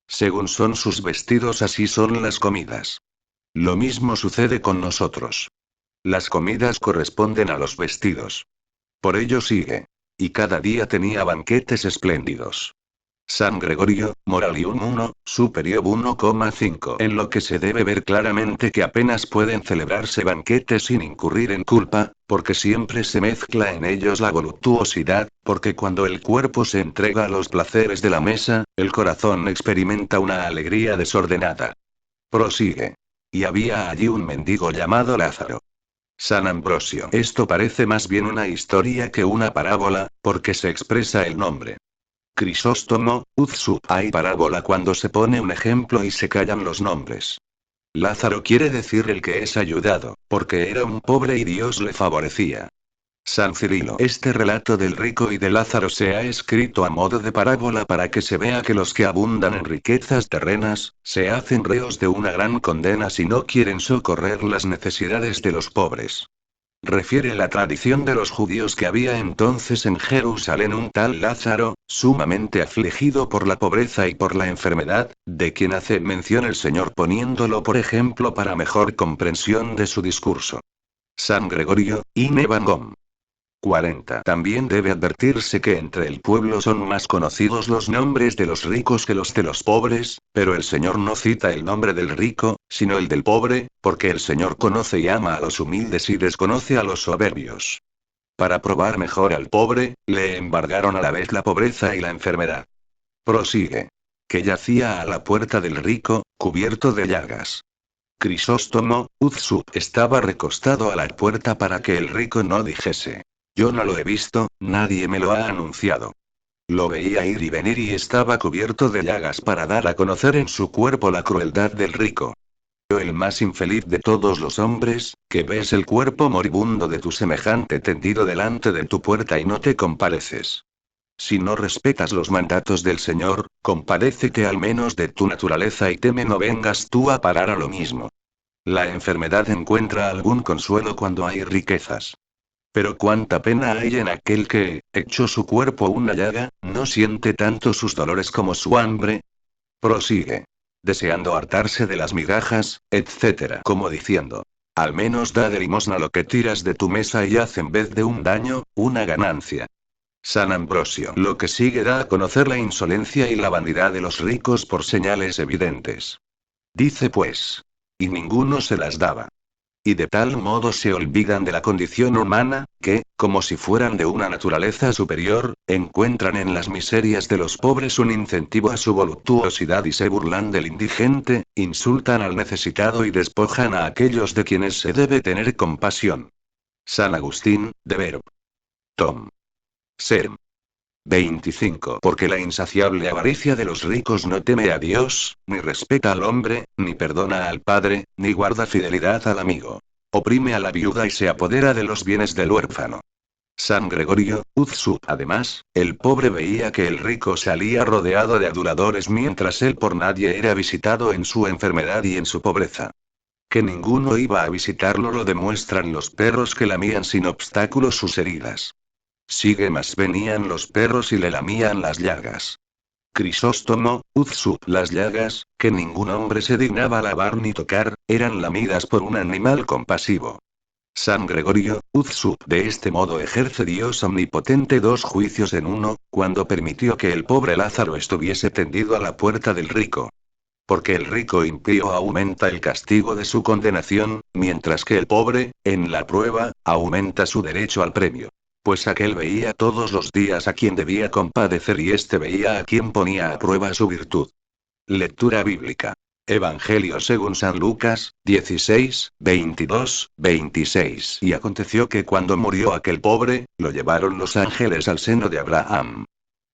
Según son sus vestidos, así son las comidas. Lo mismo sucede con nosotros. Las comidas corresponden a los vestidos. Por ello sigue. Y cada día tenía banquetes espléndidos. San Gregorio, Moralium 1, Superior 1,5. En lo que se debe ver claramente que apenas pueden celebrarse banquetes sin incurrir en culpa, porque siempre se mezcla en ellos la voluptuosidad, porque cuando el cuerpo se entrega a los placeres de la mesa, el corazón experimenta una alegría desordenada. Prosigue. Y había allí un mendigo llamado Lázaro. San Ambrosio. Esto parece más bien una historia que una parábola, porque se expresa el nombre. Crisóstomo, Uzsup. Hay parábola cuando se pone un ejemplo y se callan los nombres. Lázaro quiere decir el que es ayudado, porque era un pobre y Dios le favorecía. San Cirilo. Este relato del rico y de Lázaro se ha escrito a modo de parábola para que se vea que los que abundan en riquezas terrenas, se hacen reos de una gran condena si no quieren socorrer las necesidades de los pobres. Refiere la tradición de los judíos que había entonces en Jerusalén un tal Lázaro, sumamente afligido por la pobreza y por la enfermedad, de quien hace mención el Señor poniéndolo por ejemplo para mejor comprensión de su discurso. San Gregorio, in Evangom. 40. También debe advertirse que entre el pueblo son más conocidos los nombres de los ricos que los de los pobres, pero el Señor no cita el nombre del rico, sino el del pobre, porque el Señor conoce y ama a los humildes y desconoce a los soberbios. Para probar mejor al pobre, le embargaron a la vez la pobreza y la enfermedad. Prosigue. Que yacía a la puerta del rico, cubierto de llagas. Crisóstomo, Uzsup. Estaba recostado a la puerta para que el rico no dijese: yo no lo he visto, nadie me lo ha anunciado. Lo veía ir y venir y estaba cubierto de llagas para dar a conocer en su cuerpo la crueldad del rico. Yo, el más infeliz de todos los hombres, que ves el cuerpo moribundo de tu semejante tendido delante de tu puerta y no te compareces. Si no respetas los mandatos del Señor, compadécete al menos de tu naturaleza y teme no vengas tú a parar a lo mismo. La enfermedad encuentra algún consuelo cuando hay riquezas. Pero cuánta pena hay en aquel que, hecho su cuerpo una llaga, no siente tanto sus dolores como su hambre. Prosigue. Deseando hartarse de las migajas, etc. Como diciendo. Al menos da de limosna lo que tiras de tu mesa y haz en vez de un daño, una ganancia. San Ambrosio. Lo que sigue da a conocer la insolencia y la vanidad de los ricos por señales evidentes. Dice pues. Y ninguno se las daba. Y de tal modo se olvidan de la condición humana, que, como si fueran de una naturaleza superior, encuentran en las miserias de los pobres un incentivo a su voluptuosidad y se burlan del indigente, insultan al necesitado y despojan a aquellos de quienes se debe tener compasión. San Agustín, de Verb. Tom. Serm. 25. Porque la insaciable avaricia de los ricos no teme a Dios, ni respeta al hombre, ni perdona al padre, ni guarda fidelidad al amigo. Oprime a la viuda y se apodera de los bienes del huérfano. San Gregorio, Uzsub. Además, el pobre veía que el rico salía rodeado de aduladores mientras él por nadie era visitado en su enfermedad y en su pobreza. Que ninguno iba a visitarlo lo demuestran los perros que lamían sin obstáculo sus heridas. Sigue más venían los perros y le lamían las llagas. Crisóstomo, Uzsub. Las llagas, que ningún hombre se dignaba lavar ni tocar, eran lamidas por un animal compasivo. San Gregorio, Uzsub. De este modo ejerce Dios omnipotente dos juicios en uno, cuando permitió que el pobre Lázaro estuviese tendido a la puerta del rico. Porque el rico impío aumenta el castigo de su condenación, mientras que el pobre, en la prueba, aumenta su derecho al premio. Pues aquel veía todos los días a quien debía compadecer y éste veía a quien ponía a prueba su virtud. Lectura bíblica. Evangelio según San Lucas, 16, 22, 26. Y aconteció que cuando murió aquel pobre, lo llevaron los ángeles al seno de Abraham.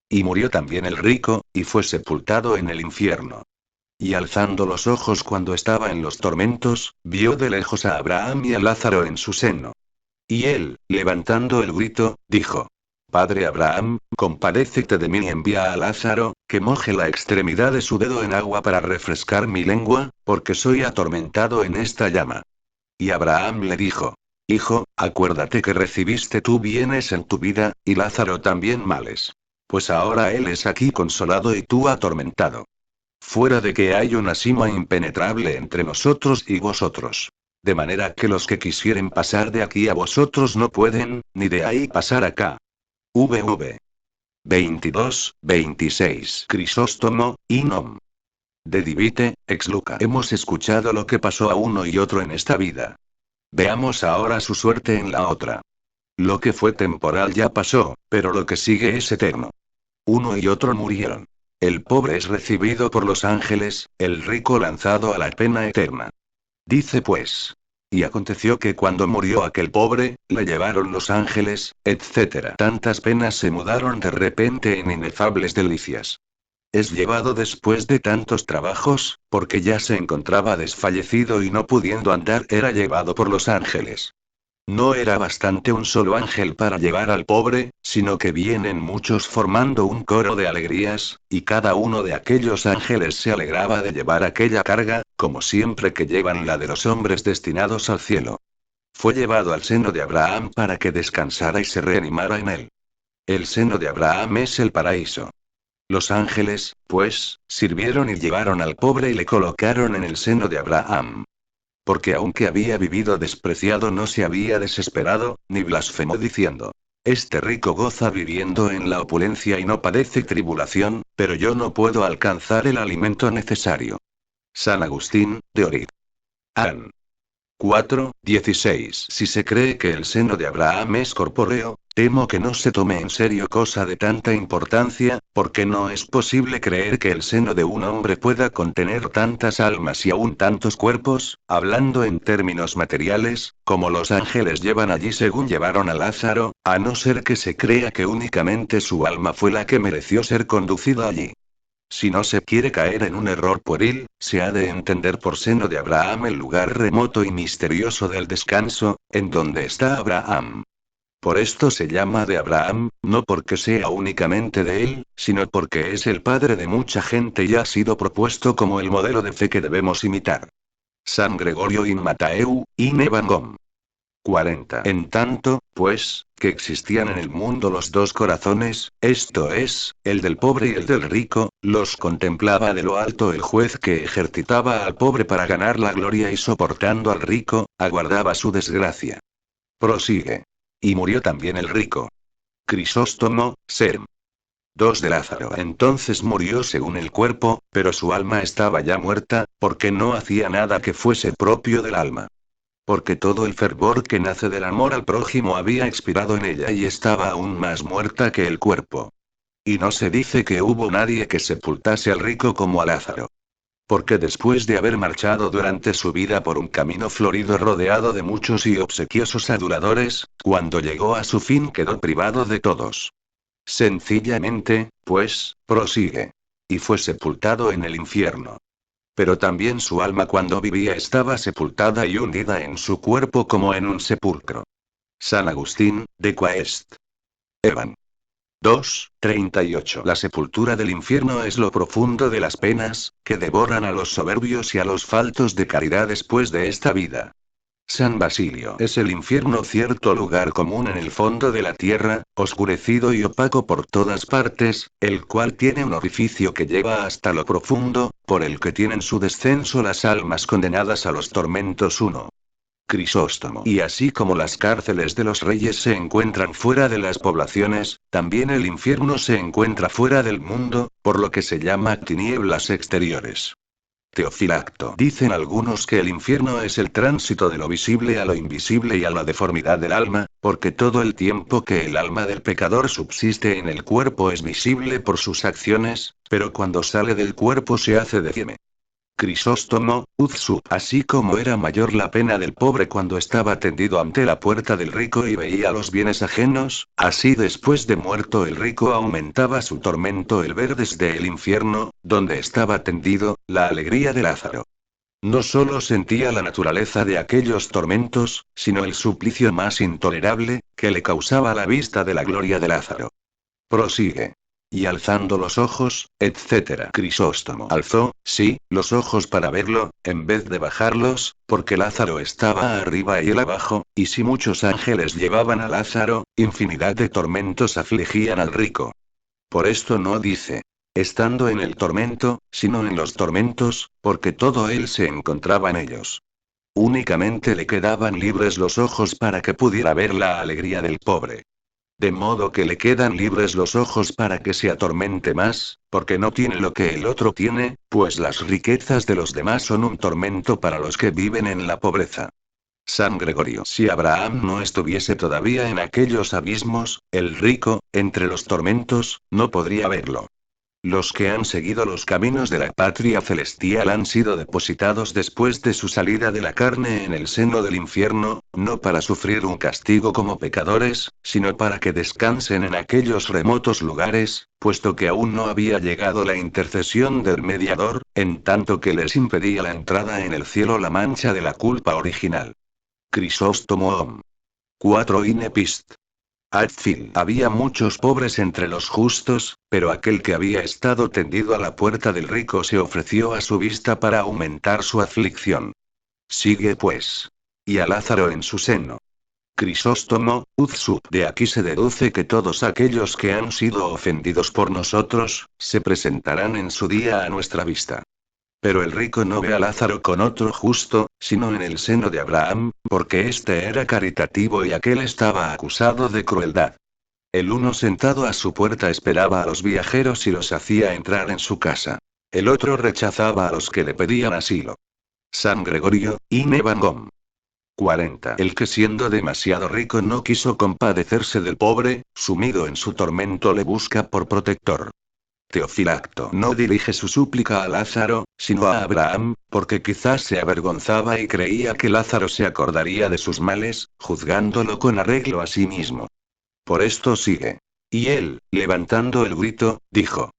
Y murió también el rico, y fue sepultado en el infierno. Y alzando los ojos cuando estaba en los tormentos, vio de lejos a Abraham y a Lázaro en su seno. Y él, levantando el grito, dijo: Padre Abraham, compadécete de mí y envía a Lázaro, que moje la extremidad de su dedo en agua para refrescar mi lengua, porque soy atormentado en esta llama. Y Abraham le dijo: Hijo, acuérdate que recibiste tú bienes en tu vida, y Lázaro también males. Pues ahora él es aquí consolado y tú atormentado. Fuera de que hay una sima impenetrable entre nosotros y vosotros. De manera que los que quisieren pasar de aquí a vosotros no pueden, ni de ahí pasar acá. VV 22, 26. Crisóstomo, Inom. De Divite, ex Luca. Hemos escuchado lo que pasó a uno y otro en esta vida. Veamos ahora su suerte en la otra. Lo que fue temporal ya pasó, pero lo que sigue es eterno. Uno y otro murieron. El pobre es recibido por los ángeles, el rico lanzado a la pena eterna. Dice pues. Y aconteció que cuando murió aquel pobre, le llevaron los ángeles, etc. Tantas penas se mudaron de repente en inefables delicias. Es llevado después de tantos trabajos, porque ya se encontraba desfallecido y no pudiendo andar era llevado por los ángeles. No era bastante un solo ángel para llevar al pobre, sino que vienen muchos formando un coro de alegrías, y cada uno de aquellos ángeles se alegraba de llevar aquella carga, como siempre que llevan la de los hombres destinados al cielo. Fue llevado al seno de Abraham para que descansara y se reanimara en él. El seno de Abraham es el paraíso. Los ángeles, pues, sirvieron y llevaron al pobre y le colocaron en el seno de Abraham. Porque aunque había vivido despreciado no se había desesperado, ni blasfemó diciendo: Este rico goza viviendo en la opulencia y no padece tribulación, pero yo no puedo alcanzar el alimento necesario. San Agustín, de Orig. An. 4, 16. Si se cree que el seno de Abraham es corpóreo, temo que no se tome en serio cosa de tanta importancia, porque no es posible creer que el seno de un hombre pueda contener tantas almas y aún tantos cuerpos, hablando en términos materiales, como los ángeles llevan allí según llevaron a Lázaro, a no ser que se crea que únicamente su alma fue la que mereció ser conducida allí. Si no se quiere caer en un error pueril, se ha de entender por seno de Abraham el lugar remoto y misterioso del descanso, en donde está Abraham. Por esto se llama de Abraham, no porque sea únicamente de él, sino porque es el padre de mucha gente y ha sido propuesto como el modelo de fe que debemos imitar. San Gregorio in Mateo, in Evangom. 40. En tanto, pues, que existían en el mundo los dos corazones, esto es, el del pobre y el del rico, los contemplaba de lo alto el juez que ejercitaba al pobre para ganar la gloria y soportando al rico, aguardaba su desgracia. Prosigue. Y murió también el rico. Crisóstomo, Serm. 2 de Lázaro. Entonces murió según el cuerpo, pero su alma estaba ya muerta, porque no hacía nada que fuese propio del alma. Porque todo el fervor que nace del amor al prójimo había expirado en ella y estaba aún más muerta que el cuerpo. Y no se dice que hubo nadie que sepultase al rico como a Lázaro. Porque después de haber marchado durante su vida por un camino florido rodeado de muchos y obsequiosos aduladores, cuando llegó a su fin quedó privado de todos. Sencillamente, pues, prosigue. Y fue sepultado en el infierno. Pero también su alma cuando vivía estaba sepultada y hundida en su cuerpo como en un sepulcro. San Agustín, de Quaest. Evan. 2:38. La sepultura del infierno es lo profundo de las penas, que devoran a los soberbios y a los faltos de caridad después de esta vida. San Basilio. Es el infierno cierto lugar común en el fondo de la tierra, oscurecido y opaco por todas partes, el cual tiene un orificio que lleva hasta lo profundo, por el que tienen su descenso las almas condenadas a los tormentos. 1. Crisóstomo. Y así como las cárceles de los reyes se encuentran fuera de las poblaciones, también el infierno se encuentra fuera del mundo, por lo que se llama tinieblas exteriores. Teofilacto. Dicen algunos que el infierno es el tránsito de lo visible a lo invisible y a la deformidad del alma, porque todo el tiempo que el alma del pecador subsiste en el cuerpo es visible por sus acciones, pero cuando sale del cuerpo se hace deforme. Crisóstomo, Uzsu. Así como era mayor la pena del pobre cuando estaba tendido ante la puerta del rico y veía los bienes ajenos, así después de muerto el rico aumentaba su tormento el ver desde el infierno, donde estaba tendido, la alegría de Lázaro. No solo sentía la naturaleza de aquellos tormentos, sino el suplicio más intolerable, que le causaba la vista de la gloria de Lázaro. Prosigue. Y alzando los ojos, etc. Crisóstomo alzó, sí, los ojos para verlo, en vez de bajarlos, porque Lázaro estaba arriba y él abajo, y si muchos ángeles llevaban a Lázaro, infinidad de tormentos afligían al rico. Por esto no dice, estando en el tormento, sino en los tormentos, porque todo él se encontraba en ellos. Únicamente le quedaban libres los ojos para que pudiera ver la alegría del pobre. De modo que le quedan libres los ojos para que se atormente más, porque no tiene lo que el otro tiene, pues las riquezas de los demás son un tormento para los que viven en la pobreza. San Gregorio. Si Abraham no estuviese todavía en aquellos abismos, el rico, entre los tormentos, no podría verlo. Los que han seguido los caminos de la patria celestial han sido depositados después de su salida de la carne en el seno del infierno, no para sufrir un castigo como pecadores, sino para que descansen en aquellos remotos lugares, puesto que aún no había llegado la intercesión del mediador, en tanto que les impedía la entrada en el cielo la mancha de la culpa original. Crisóstomo Om. 4 Inepist. Atfield. Había muchos pobres entre los justos, pero aquel que había estado tendido a la puerta del rico se ofreció a su vista para aumentar su aflicción. Sigue pues. Y a Lázaro en su seno. Crisóstomo, Uzsu. De aquí se deduce que todos aquellos que han sido ofendidos por nosotros, se presentarán en su día a nuestra vista. Pero el rico no ve a Lázaro con otro justo, sino en el seno de Abraham, porque éste era caritativo y aquel estaba acusado de crueldad. El uno sentado a su puerta esperaba a los viajeros y los hacía entrar en su casa. El otro rechazaba a los que le pedían asilo. San Gregorio, In Evangom. 40. El que siendo demasiado rico no quiso compadecerse del pobre, sumido en su tormento le busca por protector. Teofilacto no dirige su súplica a Lázaro, sino a Abraham, porque quizás se avergonzaba y creía que Lázaro se acordaría de sus males, juzgándolo con arreglo a sí mismo. Por esto sigue. Y él, levantando el grito, dijo.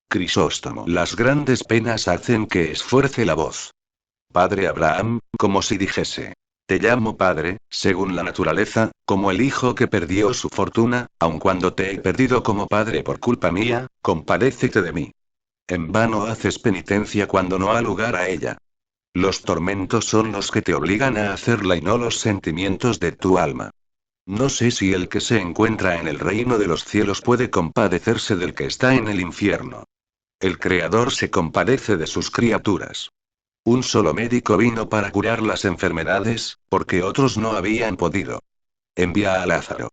Crisóstomo. Las grandes penas hacen que esfuerce la voz. Padre Abraham, como si dijese. Te llamo padre, según la naturaleza, como el hijo que perdió su fortuna, aun cuando te he perdido como padre por culpa mía, compadécete de mí. En vano haces penitencia cuando no ha lugar a ella. Los tormentos son los que te obligan a hacerla y no los sentimientos de tu alma. No sé si el que se encuentra en el reino de los cielos puede compadecerse del que está en el infierno. El Creador se compadece de sus criaturas. Un solo médico vino para curar las enfermedades, porque otros no habían podido. Envía a Lázaro.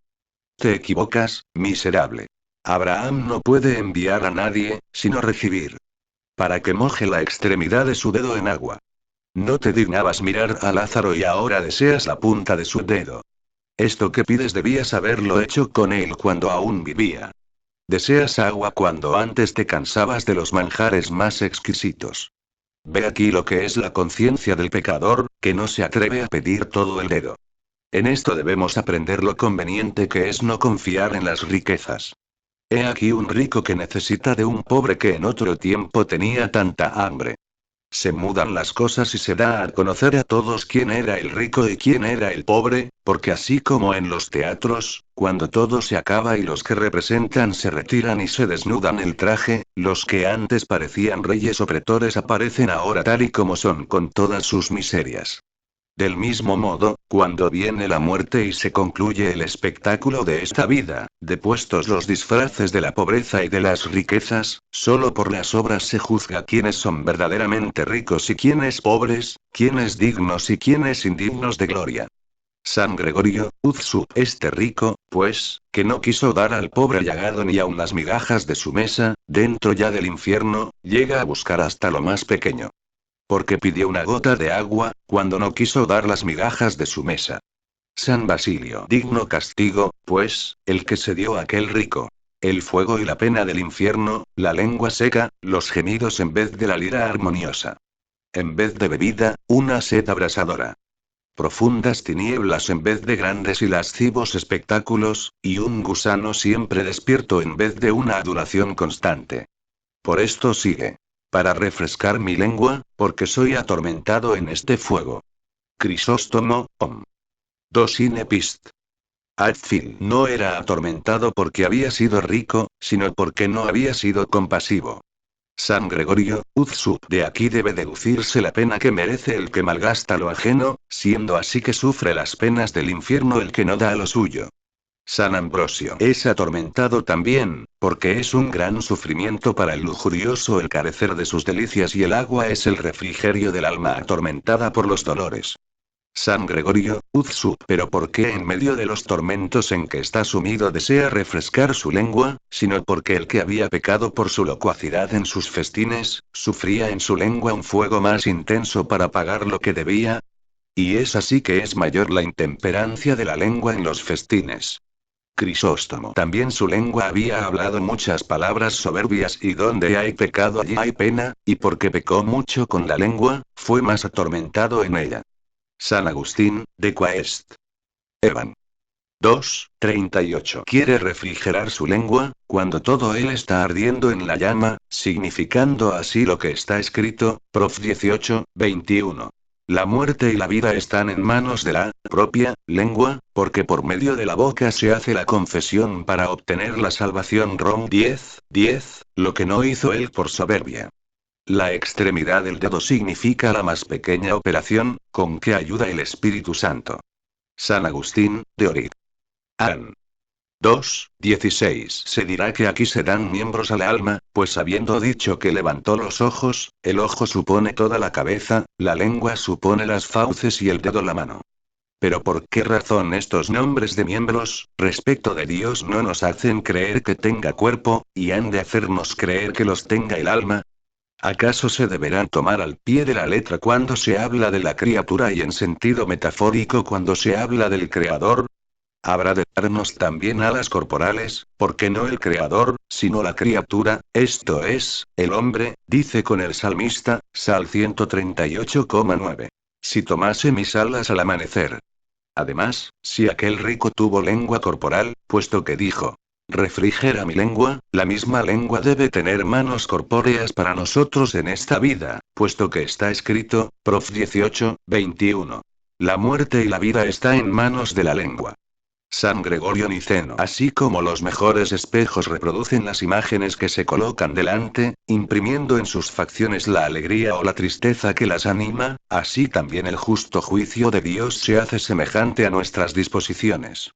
Te equivocas, miserable. Abraham no puede enviar a nadie, sino recibir. Para que moje la extremidad de su dedo en agua. No te dignabas mirar a Lázaro y ahora deseas la punta de su dedo. Esto que pides debías haberlo hecho con él cuando aún vivía. Deseas agua cuando antes te cansabas de los manjares más exquisitos. Ve aquí lo que es la conciencia del pecador, que no se atreve a pedir todo el dedo. En esto debemos aprender lo conveniente que es no confiar en las riquezas. He aquí un rico que necesita de un pobre que en otro tiempo tenía tanta hambre. Se mudan las cosas y se da a conocer a todos quién era el rico y quién era el pobre, porque así como en los teatros, cuando todo se acaba y los que representan se retiran y se desnudan el traje, los que antes parecían reyes o pretores aparecen ahora tal y como son con todas sus miserias. Del mismo modo, cuando viene la muerte y se concluye el espectáculo de esta vida, depuestos los disfraces de la pobreza y de las riquezas, solo por las obras se juzga quiénes son verdaderamente ricos y quiénes pobres, quiénes dignos y quiénes indignos de gloria. San Gregorio, Uzzu, este rico, pues, que no quiso dar al pobre llagado ni aun las migajas de su mesa, dentro ya del infierno, llega a buscar hasta lo más pequeño. Porque pidió una gota de agua, cuando no quiso dar las migajas de su mesa. San Basilio, digno castigo, pues, el que se dio a aquel rico. El fuego y la pena del infierno, la lengua seca, los gemidos en vez de la lira armoniosa. En vez de bebida, una sed abrasadora. Profundas tinieblas en vez de grandes y lascivos espectáculos, y un gusano siempre despierto en vez de una adoración constante. Por esto sigue. Para refrescar mi lengua, porque soy atormentado en este fuego. Crisóstomo, Om. 2 Inepist. Atfil no era atormentado porque había sido rico, sino porque no había sido compasivo. San Gregorio, Uzzu, de aquí debe deducirse la pena que merece el que malgasta lo ajeno, siendo así que sufre las penas del infierno el que no da lo suyo. San Ambrosio es atormentado también, porque es un gran sufrimiento para el lujurioso el carecer de sus delicias y el agua es el refrigerio del alma atormentada por los dolores. San Gregorio, Uzzu, pero ¿por qué en medio de los tormentos en que está sumido desea refrescar su lengua, sino porque el que había pecado por su locuacidad en sus festines, sufría en su lengua un fuego más intenso para pagar lo que debía? Y es así que es mayor la intemperancia de la lengua en los festines. Crisóstomo también su lengua había hablado muchas palabras soberbias y donde hay pecado allí hay pena, y porque pecó mucho con la lengua, fue más atormentado en ella. San Agustín, de Quaest. Evan. 2:38 quiere refrigerar su lengua, cuando todo él está ardiendo en la llama, significando así lo que está escrito, Prof 18:21. La muerte y la vida están en manos de la propia lengua, porque por medio de la boca se hace la confesión para obtener la salvación. Rom 10:10, lo que no hizo él por soberbia. La extremidad del dedo significa la más pequeña operación, con que ayuda el Espíritu Santo. San Agustín, de Orig. An. 2:16 se dirá que aquí se dan miembros al alma, pues habiendo dicho que levantó los ojos, el ojo supone toda la cabeza, la lengua supone las fauces y el dedo la mano. Pero ¿por qué razón estos nombres de miembros, respecto de Dios no nos hacen creer que tenga cuerpo, y han de hacernos creer que los tenga el alma? ¿Acaso se deberán tomar al pie de la letra cuando se habla de la criatura y en sentido metafórico cuando se habla del Creador? Habrá de darnos también alas corporales, porque no el Creador, sino la criatura, esto es, el hombre, dice con el salmista, Sal 138,9. Si tomase mis alas al amanecer. Además, si aquel rico tuvo lengua corporal, puesto que dijo, refrigera mi lengua, la misma lengua debe tener manos corpóreas para nosotros en esta vida, puesto que está escrito, Prof 18:21. La muerte y la vida está en manos de la lengua. San Gregorio Niceno. Así como los mejores espejos reproducen las imágenes que se colocan delante, imprimiendo en sus facciones la alegría o la tristeza que las anima, así también el justo juicio de Dios se hace semejante a nuestras disposiciones.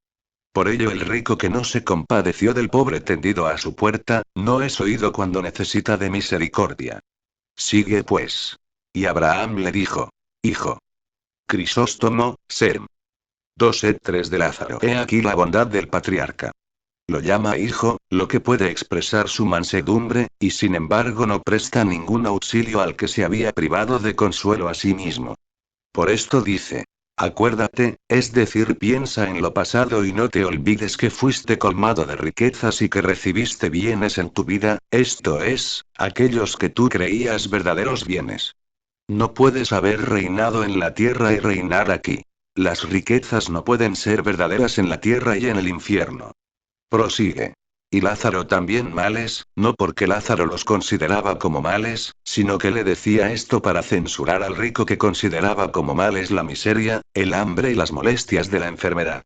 Por ello el rico que no se compadeció del pobre tendido a su puerta, no es oído cuando necesita de misericordia. Sigue pues. Y Abraham le dijo: Hijo. Crisóstomo, Serm. 2 3 de Lázaro. He aquí la bondad del patriarca. Lo llama hijo, lo que puede expresar su mansedumbre, y sin embargo no presta ningún auxilio al que se había privado de consuelo a sí mismo. Por esto dice: acuérdate, es decir, piensa en lo pasado y no te olvides que fuiste colmado de riquezas y que recibiste bienes en tu vida, esto es, aquellos que tú creías verdaderos bienes. No puedes haber reinado en la tierra y reinar aquí. Las riquezas no pueden ser verdaderas en la tierra y en el infierno. Prosigue. Y Lázaro también males, no porque Lázaro los consideraba como males, sino que le decía esto para censurar al rico que consideraba como males la miseria, el hambre y las molestias de la enfermedad.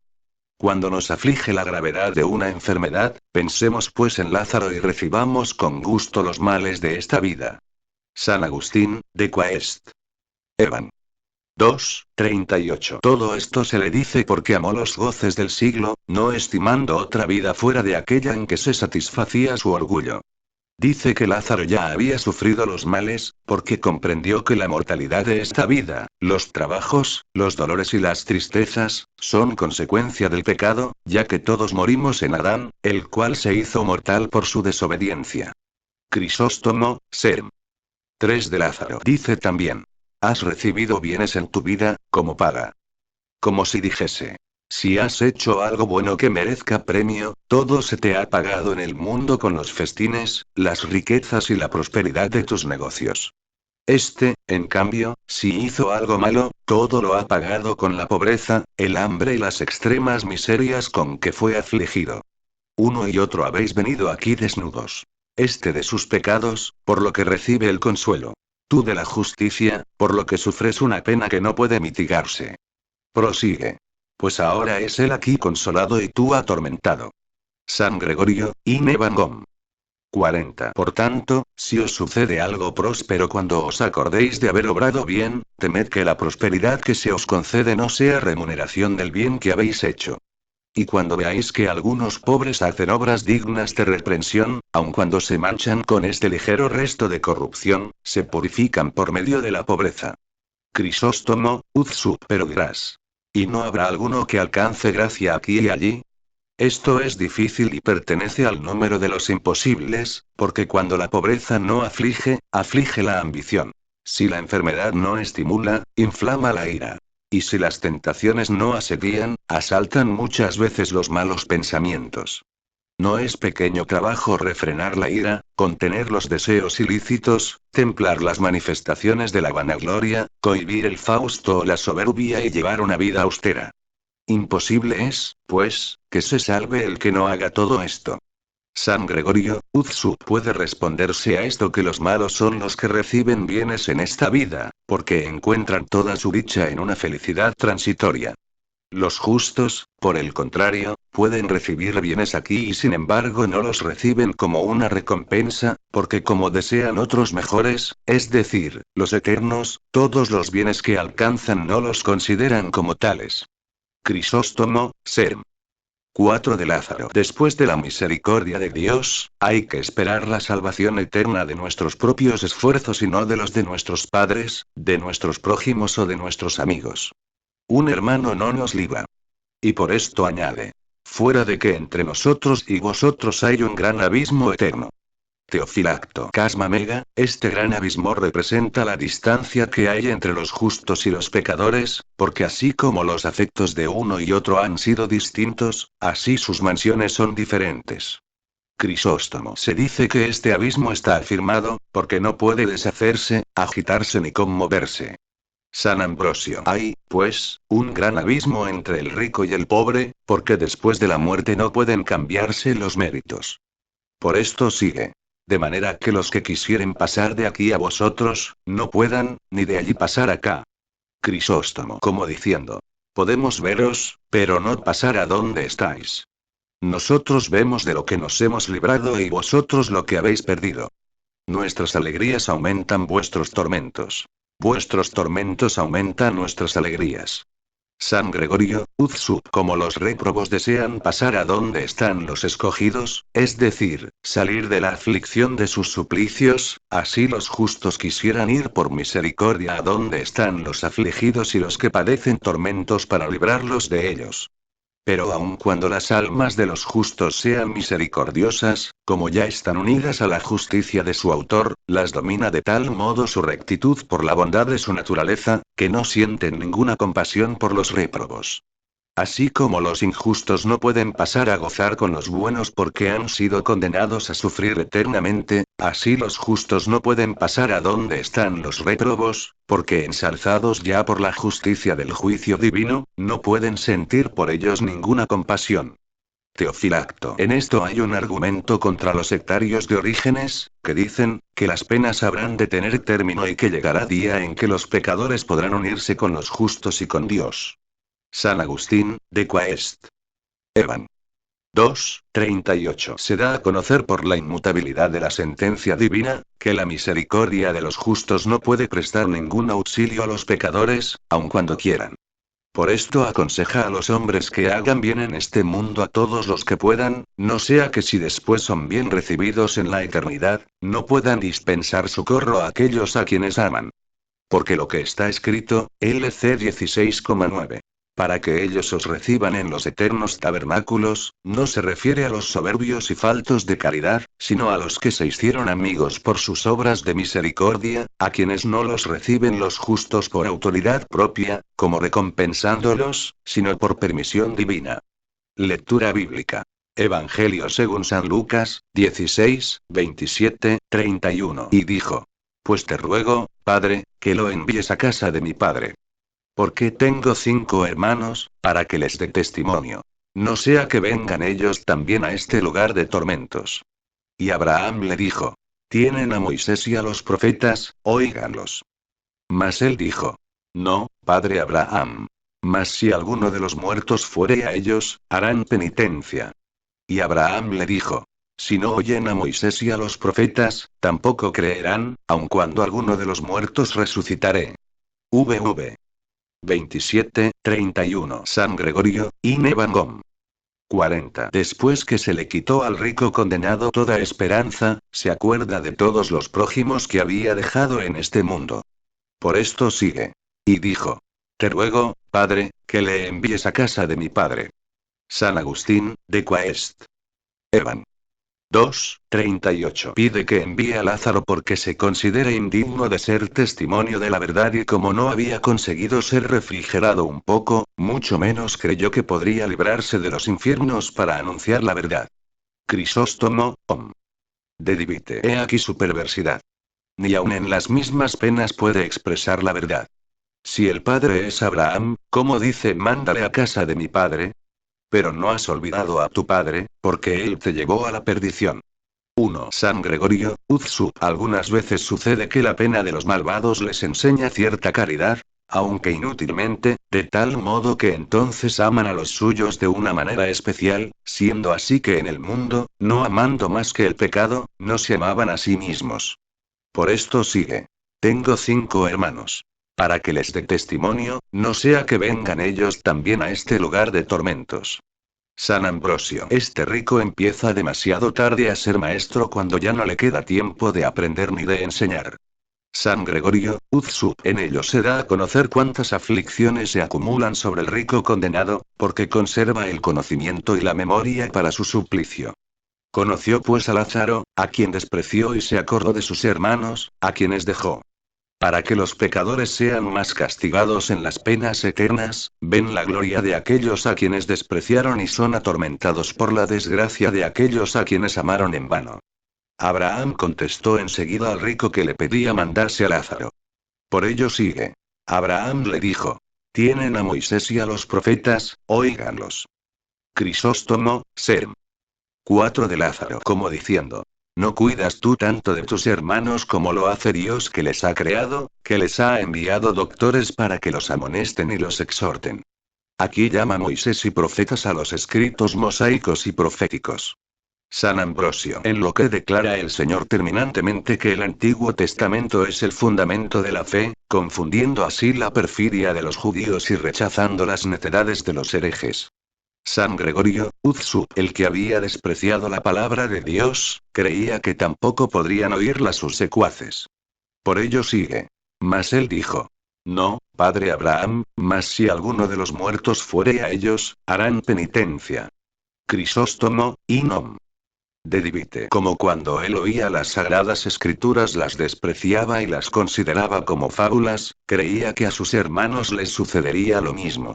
Cuando nos aflige la gravedad de una enfermedad, pensemos pues en Lázaro y recibamos con gusto los males de esta vida. San Agustín, de Quaest. Evan. 2:38. Todo esto se le dice porque amó los goces del siglo, no estimando otra vida fuera de aquella en que se satisfacía su orgullo. Dice que Lázaro ya había sufrido los males, porque comprendió que la mortalidad de esta vida, los trabajos, los dolores y las tristezas, son consecuencia del pecado, ya que todos morimos en Adán, el cual se hizo mortal por su desobediencia. Crisóstomo, Serm. 3 de Lázaro. Dice también: has recibido bienes en tu vida, como paga. Como si dijese: si has hecho algo bueno que merezca premio, todo se te ha pagado en el mundo con los festines, las riquezas y la prosperidad de tus negocios. En cambio, si hizo algo malo, todo lo ha pagado con la pobreza, el hambre y las extremas miserias con que fue afligido. Uno y otro habéis venido aquí desnudos. De sus pecados, por lo que recibe el consuelo. Tú de la justicia, por lo que sufres una pena que no puede mitigarse. Prosigue. Pues ahora es él aquí consolado y tú atormentado. San Gregorio, in Evangom. 40. Por tanto, si os sucede algo próspero cuando os acordéis de haber obrado bien, temed que la prosperidad que se os concede no sea remuneración del bien que habéis hecho. Y cuando veáis que algunos pobres hacen obras dignas de reprensión, aun cuando se manchan con este ligero resto de corrupción, se purifican por medio de la pobreza. Crisóstomo, Uzsu. Pero dirás: ¿y no habrá alguno que alcance gracia aquí y allí? Esto es difícil y pertenece al número de los imposibles, porque cuando la pobreza no aflige, aflige la ambición. Si la enfermedad no estimula, inflama la ira. Y si las tentaciones no asedian, asaltan muchas veces los malos pensamientos. No es pequeño trabajo refrenar la ira, contener los deseos ilícitos, templar las manifestaciones de la vanagloria, cohibir el fausto o la soberbia y llevar una vida austera. Imposible es, pues, que se salve el que no haga todo esto. San Gregorio, Uzsu. Puede responderse a esto que los malos son los que reciben bienes en esta vida, porque encuentran toda su dicha en una felicidad transitoria. Los justos, por el contrario, pueden recibir bienes aquí y sin embargo no los reciben como una recompensa, porque como desean otros mejores, es decir, los eternos, todos los bienes que alcanzan no los consideran como tales. Crisóstomo, Serm. 4 de Lázaro. Después de la misericordia de Dios, hay que esperar la salvación eterna de nuestros propios esfuerzos y no de los de nuestros padres, de nuestros prójimos o de nuestros amigos. Un hermano no nos libra. Y por esto añade: fuera de que entre nosotros y vosotros hay un gran abismo eterno. Teofilacto. Casma Mega, este gran abismo representa la distancia que hay entre los justos y los pecadores, porque así como los afectos de uno y otro han sido distintos, así sus mansiones son diferentes. Crisóstomo. Se dice que este abismo está afirmado, porque no puede deshacerse, agitarse ni conmoverse. San Ambrosio. Hay, pues, un gran abismo entre el rico y el pobre, porque después de la muerte no pueden cambiarse los méritos. Por esto sigue. De manera que los que quisieren pasar de aquí a vosotros, no puedan, ni de allí pasar acá. Crisóstomo. Como diciendo: Podemos veros, pero no pasar a donde estáis. Nosotros vemos de lo que nos hemos librado y vosotros lo que habéis perdido. Nuestras alegrías aumentan vuestros tormentos. Vuestros tormentos aumentan nuestras alegrías. San Gregorio, Uzsup, como los réprobos desean pasar a donde están los escogidos, es decir, salir de la aflicción de sus suplicios, así los justos quisieran ir por misericordia a donde están los afligidos y los que padecen tormentos para librarlos de ellos. Pero aun cuando las almas de los justos sean misericordiosas, como ya están unidas a la justicia de su autor, las domina de tal modo su rectitud por la bondad de su naturaleza, que no sienten ninguna compasión por los réprobos. Así como los injustos no pueden pasar a gozar con los buenos porque han sido condenados a sufrir eternamente, así los justos no pueden pasar a donde están los réprobos, porque ensalzados ya por la justicia del juicio divino, no pueden sentir por ellos ninguna compasión. Teofilacto. En esto hay un argumento contra los sectarios de Orígenes, que dicen, que las penas habrán de tener término y que llegará día en que los pecadores podrán unirse con los justos y con Dios. San Agustín, de Quaest. Evan. 2:38. Se da a conocer por la inmutabilidad de la sentencia divina, que la misericordia de los justos no puede prestar ningún auxilio a los pecadores, aun cuando quieran. Por esto aconseja a los hombres que hagan bien en este mundo a todos los que puedan, no sea que si después son bien recibidos en la eternidad, no puedan dispensar socorro a aquellos a quienes aman. Porque lo que está escrito, LC 16,9. Para que ellos os reciban en los eternos tabernáculos, no se refiere a los soberbios y faltos de caridad, sino a los que se hicieron amigos por sus obras de misericordia, a quienes no los reciben los justos por autoridad propia, como recompensándolos, sino por permisión divina. Lectura bíblica. Evangelio según San Lucas, 16, 27, 31. Y dijo: Pues te ruego, Padre, que lo envíes a casa de mi padre. Porque tengo 5 hermanos, para que les dé testimonio. No sea que vengan ellos también a este lugar de tormentos. Y Abraham le dijo: Tienen a Moisés y a los profetas, óiganlos. Mas él dijo: No, padre Abraham. Mas si alguno de los muertos fuere a ellos, harán penitencia. Y Abraham le dijo: Si no oyen a Moisés y a los profetas, tampoco creerán, aun cuando alguno de los muertos resucitaré. VV 27:31. San Gregorio, in Evangom. 40. Después que se le quitó al rico condenado toda esperanza, se acuerda de todos los prójimos que había dejado en este mundo. Por esto sigue. Y dijo: Te ruego, Padre, que le envíes a casa de mi padre. San Agustín, de Quaest. Evan. 2:38. Pide que envíe a Lázaro porque se considera indigno de ser testimonio de la verdad y como no había conseguido ser refrigerado un poco, mucho menos creyó que podría librarse de los infiernos para anunciar la verdad. Crisóstomo, Om. De Divite. He aquí su perversidad. Ni aun en las mismas penas puede expresar la verdad. Si el padre es Abraham, ¿cómo dice mándale a casa de mi padre? Pero no has olvidado a tu padre, porque él te llevó a la perdición. 1. San Gregorio, Uzsup. Algunas veces sucede que la pena de los malvados les enseña cierta caridad, aunque inútilmente, de tal modo que entonces aman a los suyos de una manera especial, siendo así que en el mundo, no amando más que el pecado, no se amaban a sí mismos. Por esto sigue. Tengo 5 hermanos. Para que les dé testimonio, no sea que vengan ellos también a este lugar de tormentos. San Ambrosio. Este rico empieza demasiado tarde a ser maestro cuando ya no le queda tiempo de aprender ni de enseñar. San Gregorio, Uzsup. En ello se da a conocer cuántas aflicciones se acumulan sobre el rico condenado, porque conserva el conocimiento y la memoria para su suplicio. Conoció pues a Lázaro, a quien despreció y se acordó de sus hermanos, a quienes dejó. Para que los pecadores sean más castigados en las penas eternas, ven la gloria de aquellos a quienes despreciaron y son atormentados por la desgracia de aquellos a quienes amaron en vano. Abraham contestó enseguida al rico que le pedía mandase a Lázaro. Por ello sigue. Abraham le dijo: Tienen a Moisés y a los profetas, óiganlos. Crisóstomo, Serm. 4 de Lázaro. Como diciendo: ¿No cuidas tú tanto de tus hermanos como lo hace Dios que les ha creado, que les ha enviado doctores para que los amonesten y los exhorten? Aquí llama Moisés y profetas a los escritos mosaicos y proféticos. San Ambrosio, en lo que declara el Señor terminantemente que el Antiguo Testamento es el fundamento de la fe, confundiendo así la perfidia de los judíos y rechazando las necedades de los herejes. San Gregorio, Uzzu, el que había despreciado la palabra de Dios, creía que tampoco podrían oírla sus secuaces. Por ello sigue. Mas él dijo: No, padre Abraham, mas si alguno de los muertos fuere a ellos, harán penitencia. Crisóstomo, Inom. De Divite. Como cuando él oía las sagradas escrituras las despreciaba y las consideraba como fábulas, creía que a sus hermanos les sucedería lo mismo.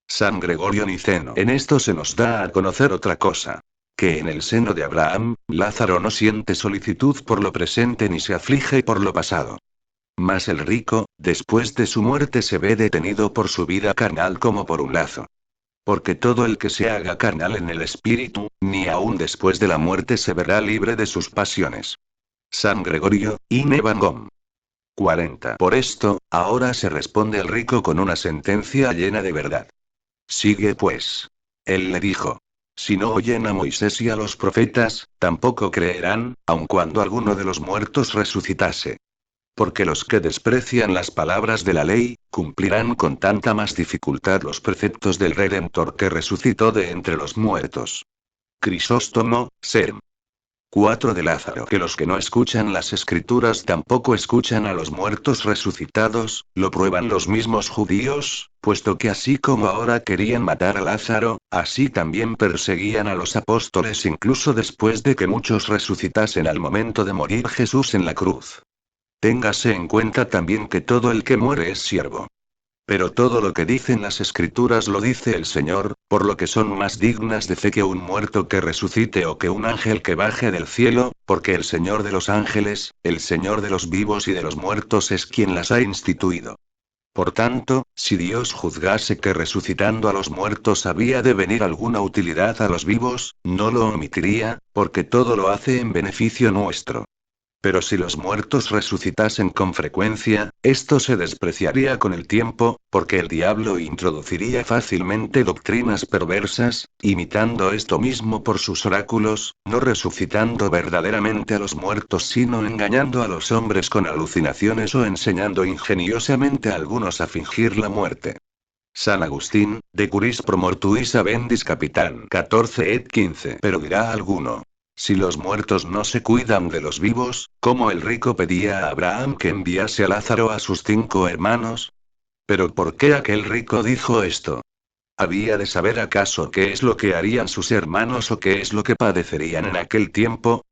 San Gregorio Niceno. En esto se nos da a conocer otra cosa. Que en el seno de Abraham, Lázaro no siente solicitud por lo presente ni se aflige por lo pasado. Mas el rico, después de su muerte se ve detenido por su vida carnal como por un lazo. Porque todo el que se haga carnal en el espíritu, ni aun después de la muerte se verá libre de sus pasiones. San Gregorio, in Evangom. 40. Por esto, ahora se responde al rico con una sentencia llena de verdad. Sigue pues. Él le dijo: Si no oyen a Moisés y a los profetas, tampoco creerán, aun cuando alguno de los muertos resucitase. Porque los que desprecian las palabras de la ley, cumplirán con tanta más dificultad los preceptos del Redentor que resucitó de entre los muertos. Crisóstomo, Serm. 4 de Lázaro. Que los que no escuchan las escrituras tampoco escuchan a los muertos resucitados, lo prueban los mismos judíos, puesto que así como ahora querían matar a Lázaro, así también perseguían a los apóstoles incluso después de que muchos resucitasen al momento de morir Jesús en la cruz. Téngase en cuenta también que todo el que muere es siervo. Pero todo lo que dicen las escrituras lo dice el Señor, por lo que son más dignas de fe que un muerto que resucite o que un ángel que baje del cielo, porque el Señor de los ángeles, el Señor de los vivos y de los muertos es quien las ha instituido. Por tanto, si Dios juzgase que resucitando a los muertos había de venir alguna utilidad a los vivos, no lo omitiría, porque todo lo hace en beneficio nuestro. Pero si los muertos resucitasen con frecuencia, esto se despreciaría con el tiempo, porque el diablo introduciría fácilmente doctrinas perversas, imitando esto mismo por sus oráculos, no resucitando verdaderamente a los muertos sino engañando a los hombres con alucinaciones o enseñando ingeniosamente a algunos a fingir la muerte. San Agustín, de Curis pro mortuis habendis capitán 14 et 15. Pero dirá alguno: si los muertos no se cuidan de los vivos, ¿cómo el rico pedía a Abraham que enviase a Lázaro a sus 5 hermanos? ¿Pero por qué aquel rico dijo esto? ¿Había de saber acaso qué es lo que harían sus hermanos o qué es lo que padecerían en aquel tiempo?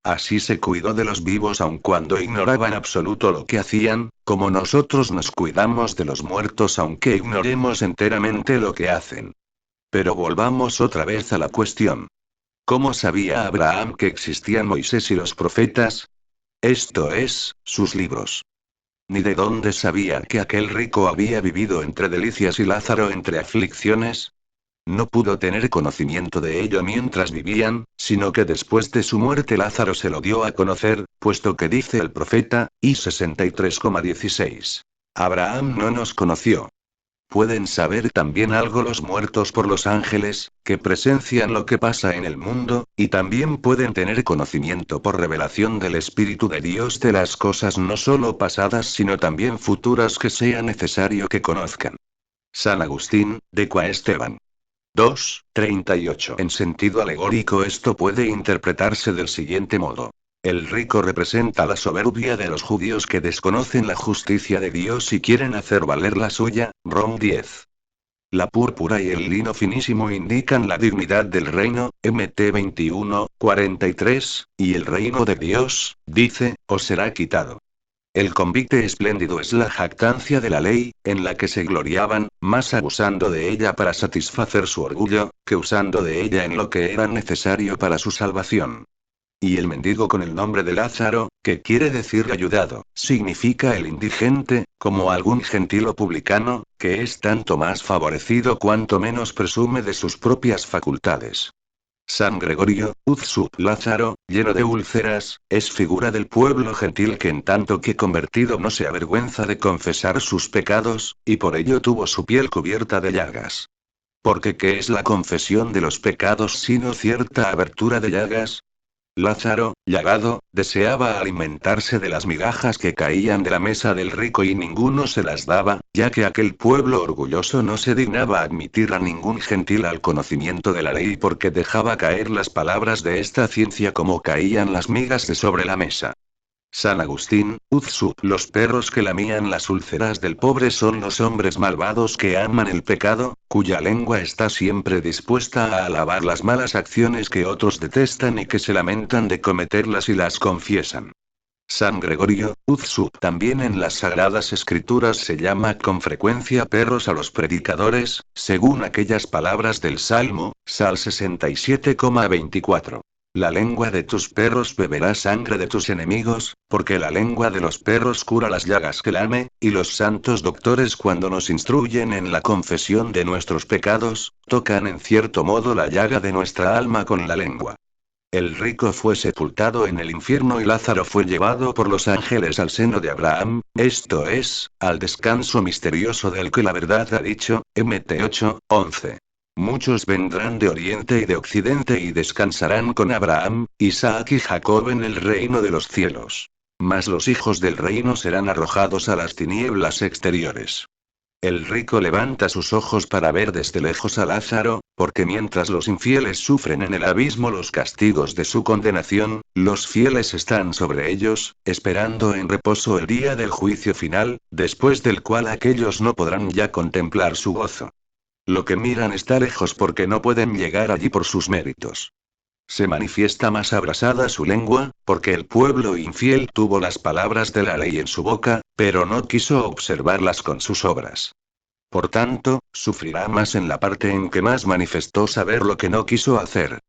Así se cuidó de los vivos aun cuando ignoraba en absoluto lo que hacían, como nosotros nos cuidamos de los muertos aunque ignoremos enteramente lo que hacen. Pero volvamos otra vez a la cuestión. ¿Cómo sabía Abraham que existían Moisés y los profetas? Esto es, sus libros. Ni de dónde sabía que aquel rico había vivido entre delicias y Lázaro entre aflicciones. No pudo tener conocimiento de ello mientras vivían, sino que después de su muerte Lázaro se lo dio a conocer, puesto que dice el profeta, y 63,16. Abraham no nos conoció. ¿Pueden saber también algo los muertos por los ángeles, que presencian lo que pasa en el mundo, y también pueden tener conocimiento por revelación del Espíritu de Dios de las cosas no solo pasadas sino también futuras que sea necesario que conozcan? San Agustín, de Qua Esteban. 2, 38. En sentido alegórico esto puede interpretarse del siguiente modo. El rico representa la soberbia de los judíos que desconocen la justicia de Dios y quieren hacer valer la suya, Rom 10. La púrpura y el lino finísimo indican la dignidad del reino, Mt 21, 43, y el reino de Dios, dice, os será quitado. El convite espléndido es la jactancia de la ley, en la que se gloriaban, más abusando de ella para satisfacer su orgullo, que usando de ella en lo que era necesario para su salvación. Y el mendigo con el nombre de Lázaro, que quiere decir ayudado, significa el indigente, como algún gentil o publicano, que es tanto más favorecido cuanto menos presume de sus propias facultades. San Gregorio, Uzzu, Lázaro, lleno de úlceras, es figura del pueblo gentil que en tanto que convertido no se avergüenza de confesar sus pecados, y por ello tuvo su piel cubierta de llagas. Porque ¿qué es la confesión de los pecados sino cierta abertura de llagas? Lázaro, llagado, deseaba alimentarse de las migajas que caían de la mesa del rico y ninguno se las daba, ya que aquel pueblo orgulloso no se dignaba admitir a ningún gentil al conocimiento de la ley porque dejaba caer las palabras de esta ciencia como caían las migas de sobre la mesa. San Agustín, Uzsup. Los perros que lamían las úlceras del pobre son los hombres malvados que aman el pecado, cuya lengua está siempre dispuesta a alabar las malas acciones que otros detestan y que se lamentan de cometerlas y las confiesan. San Gregorio, Uzsup. También en las Sagradas Escrituras se llama con frecuencia perros a los predicadores, según aquellas palabras del Salmo, Sal 67,24. La lengua de tus perros beberá sangre de tus enemigos, porque la lengua de los perros cura las llagas que lame, y los santos doctores cuando nos instruyen en la confesión de nuestros pecados, tocan en cierto modo la llaga de nuestra alma con la lengua. El rico fue sepultado en el infierno y Lázaro fue llevado por los ángeles al seno de Abraham, esto es, al descanso misterioso del que la verdad ha dicho, Mt 8:11. Muchos vendrán de oriente y de occidente y descansarán con Abraham, Isaac y Jacob en el reino de los cielos. Mas los hijos del reino serán arrojados a las tinieblas exteriores. El rico levanta sus ojos para ver desde lejos a Lázaro, porque mientras los infieles sufren en el abismo los castigos de su condenación, los fieles están sobre ellos, esperando en reposo el día del juicio final, después del cual aquellos no podrán ya contemplar su gozo. Lo que miran está lejos porque no pueden llegar allí por sus méritos. Se manifiesta más abrasada su lengua, porque el pueblo infiel tuvo las palabras de la ley en su boca, pero no quiso observarlas con sus obras. Por tanto, sufrirá más en la parte en que más manifestó saber lo que no quiso hacer.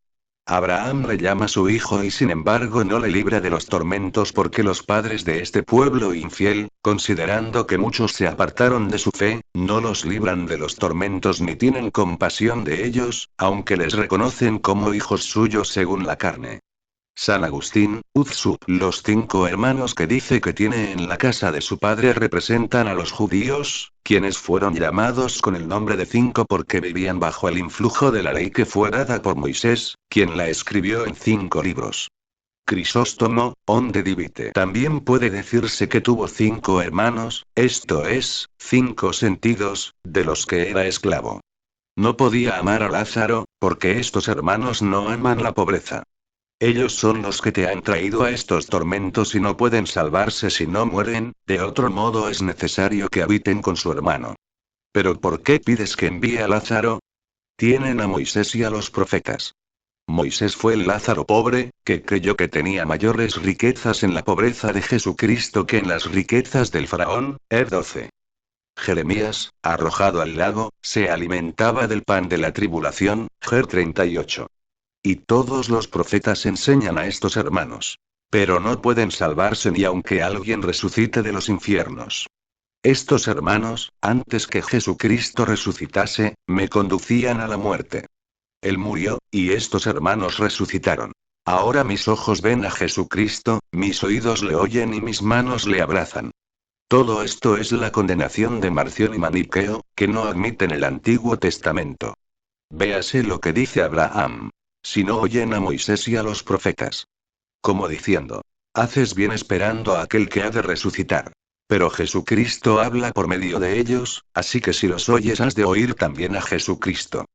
Abraham le llama su hijo y sin embargo no le libra de los tormentos porque los padres de este pueblo infiel, considerando que muchos se apartaron de su fe, no los libran de los tormentos ni tienen compasión de ellos, aunque les reconocen como hijos suyos según la carne. San Agustín, Uzsup. Los 5 hermanos que dice que tiene en la casa de su padre representan a los judíos, quienes fueron llamados con el nombre de 5 porque vivían bajo el influjo de la ley que fue dada por Moisés, quien la escribió en 5 libros. Crisóstomo, onde divite. También puede decirse que tuvo 5 hermanos, esto es, 5 sentidos, de los que era esclavo. No podía amar a Lázaro, porque estos hermanos no aman la pobreza. Ellos son los que te han traído a estos tormentos y no pueden salvarse si no mueren, de otro modo es necesario que habiten con su hermano. ¿Pero por qué pides que envíe a Lázaro? Tienen a Moisés y a los profetas. Moisés fue el Lázaro pobre, que creyó que tenía mayores riquezas en la pobreza de Jesucristo que en las riquezas del faraón, 12. Jeremías, arrojado al lago, se alimentaba del pan de la tribulación, Ger 38. Y todos los profetas enseñan a estos hermanos. Pero no pueden salvarse ni aunque alguien resucite de los infiernos. Estos hermanos, antes que Jesucristo resucitase, me conducían a la muerte. Él murió, y estos hermanos resucitaron. Ahora mis ojos ven a Jesucristo, mis oídos le oyen y mis manos le abrazan. Todo esto es la condenación de Marción y Maniqueo, que no admiten el Antiguo Testamento. Véase lo que dice Abraham. Si no oyen a Moisés y a los profetas. Como diciendo, haces bien esperando a aquel que ha de resucitar. Pero Jesucristo habla por medio de ellos, así que si los oyes has de oír también a Jesucristo.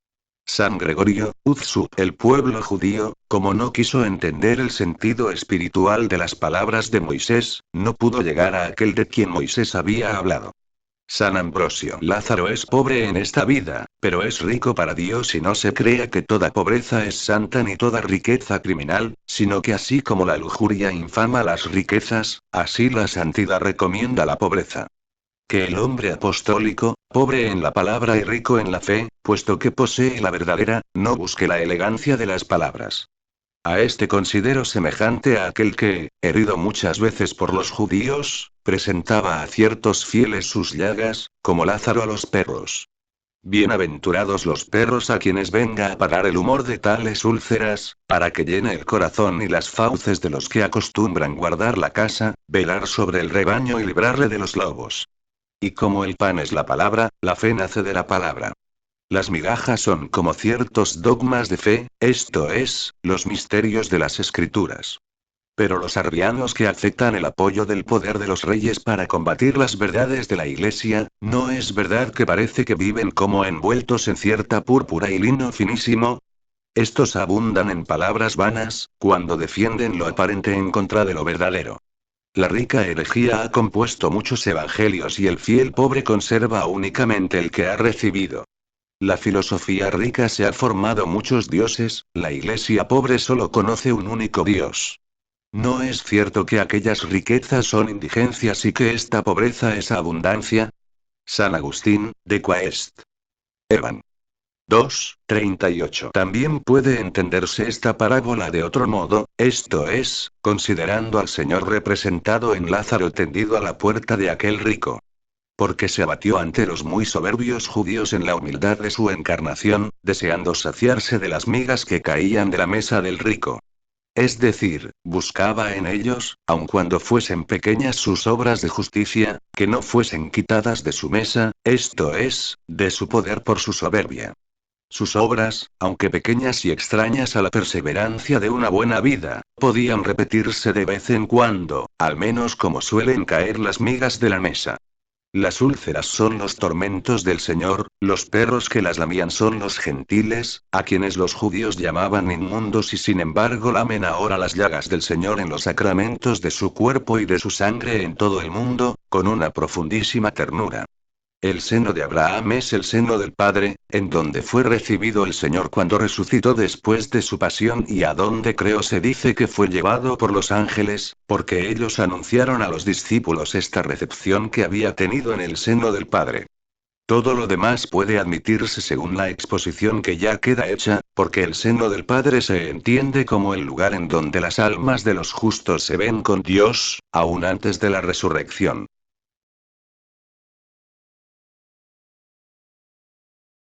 San Gregorio, Uzsup. El pueblo judío, como no quiso entender el sentido espiritual de las palabras de Moisés, no pudo llegar a aquel de quien Moisés había hablado. San Ambrosio. Lázaro es pobre en esta vida, pero es rico para Dios y no se crea que toda pobreza es santa ni toda riqueza criminal, sino que así como la lujuria infama las riquezas, así la santidad recomienda la pobreza. Que el hombre apostólico, pobre en la palabra y rico en la fe, puesto que posee la verdadera, no busque la elegancia de las palabras. A este considero semejante a aquel que, herido muchas veces por los judíos, presentaba a ciertos fieles sus llagas, como Lázaro a los perros. Bienaventurados los perros a quienes venga a parar el humor de tales úlceras, para que llene el corazón y las fauces de los que acostumbran guardar la casa, velar sobre el rebaño y librarle de los lobos. Y como el pan es la palabra, la fe nace de la palabra. Las migajas son como ciertos dogmas de fe, esto es, los misterios de las escrituras. Pero los arrianos que aceptan el apoyo del poder de los reyes para combatir las verdades de la Iglesia, ¿no es verdad que parece que viven como envueltos en cierta púrpura y lino finísimo? Estos abundan en palabras vanas, cuando defienden lo aparente en contra de lo verdadero. La rica herejía ha compuesto muchos evangelios y el fiel pobre conserva únicamente el que ha recibido. La filosofía rica se ha formado muchos dioses, la iglesia pobre solo conoce un único Dios. ¿No es cierto que aquellas riquezas son indigencias y que esta pobreza es abundancia? San Agustín, de Quaest. Evan. 2:38. También puede entenderse esta parábola de otro modo, esto es, considerando al Señor representado en Lázaro tendido a la puerta de aquel rico. Porque se abatió ante los muy soberbios judíos en la humildad de su encarnación, deseando saciarse de las migas que caían de la mesa del rico. Es decir, buscaba en ellos, aun cuando fuesen pequeñas sus obras de justicia, que no fuesen quitadas de su mesa, esto es, de su poder por su soberbia. Sus obras, aunque pequeñas y extrañas a la perseverancia de una buena vida, podían repetirse de vez en cuando, al menos como suelen caer las migas de la mesa. Las úlceras son los tormentos del Señor, los perros que las lamían son los gentiles, a quienes los judíos llamaban inmundos y sin embargo lamen ahora las llagas del Señor en los sacramentos de su cuerpo y de su sangre en todo el mundo, con una profundísima ternura. El seno de Abraham es el seno del Padre, en donde fue recibido el Señor cuando resucitó después de su pasión y a donde creo se dice que fue llevado por los ángeles, porque ellos anunciaron a los discípulos esta recepción que había tenido en el seno del Padre. Todo lo demás puede admitirse según la exposición que ya queda hecha, porque el seno del Padre se entiende como el lugar en donde las almas de los justos se ven con Dios, aún antes de la resurrección.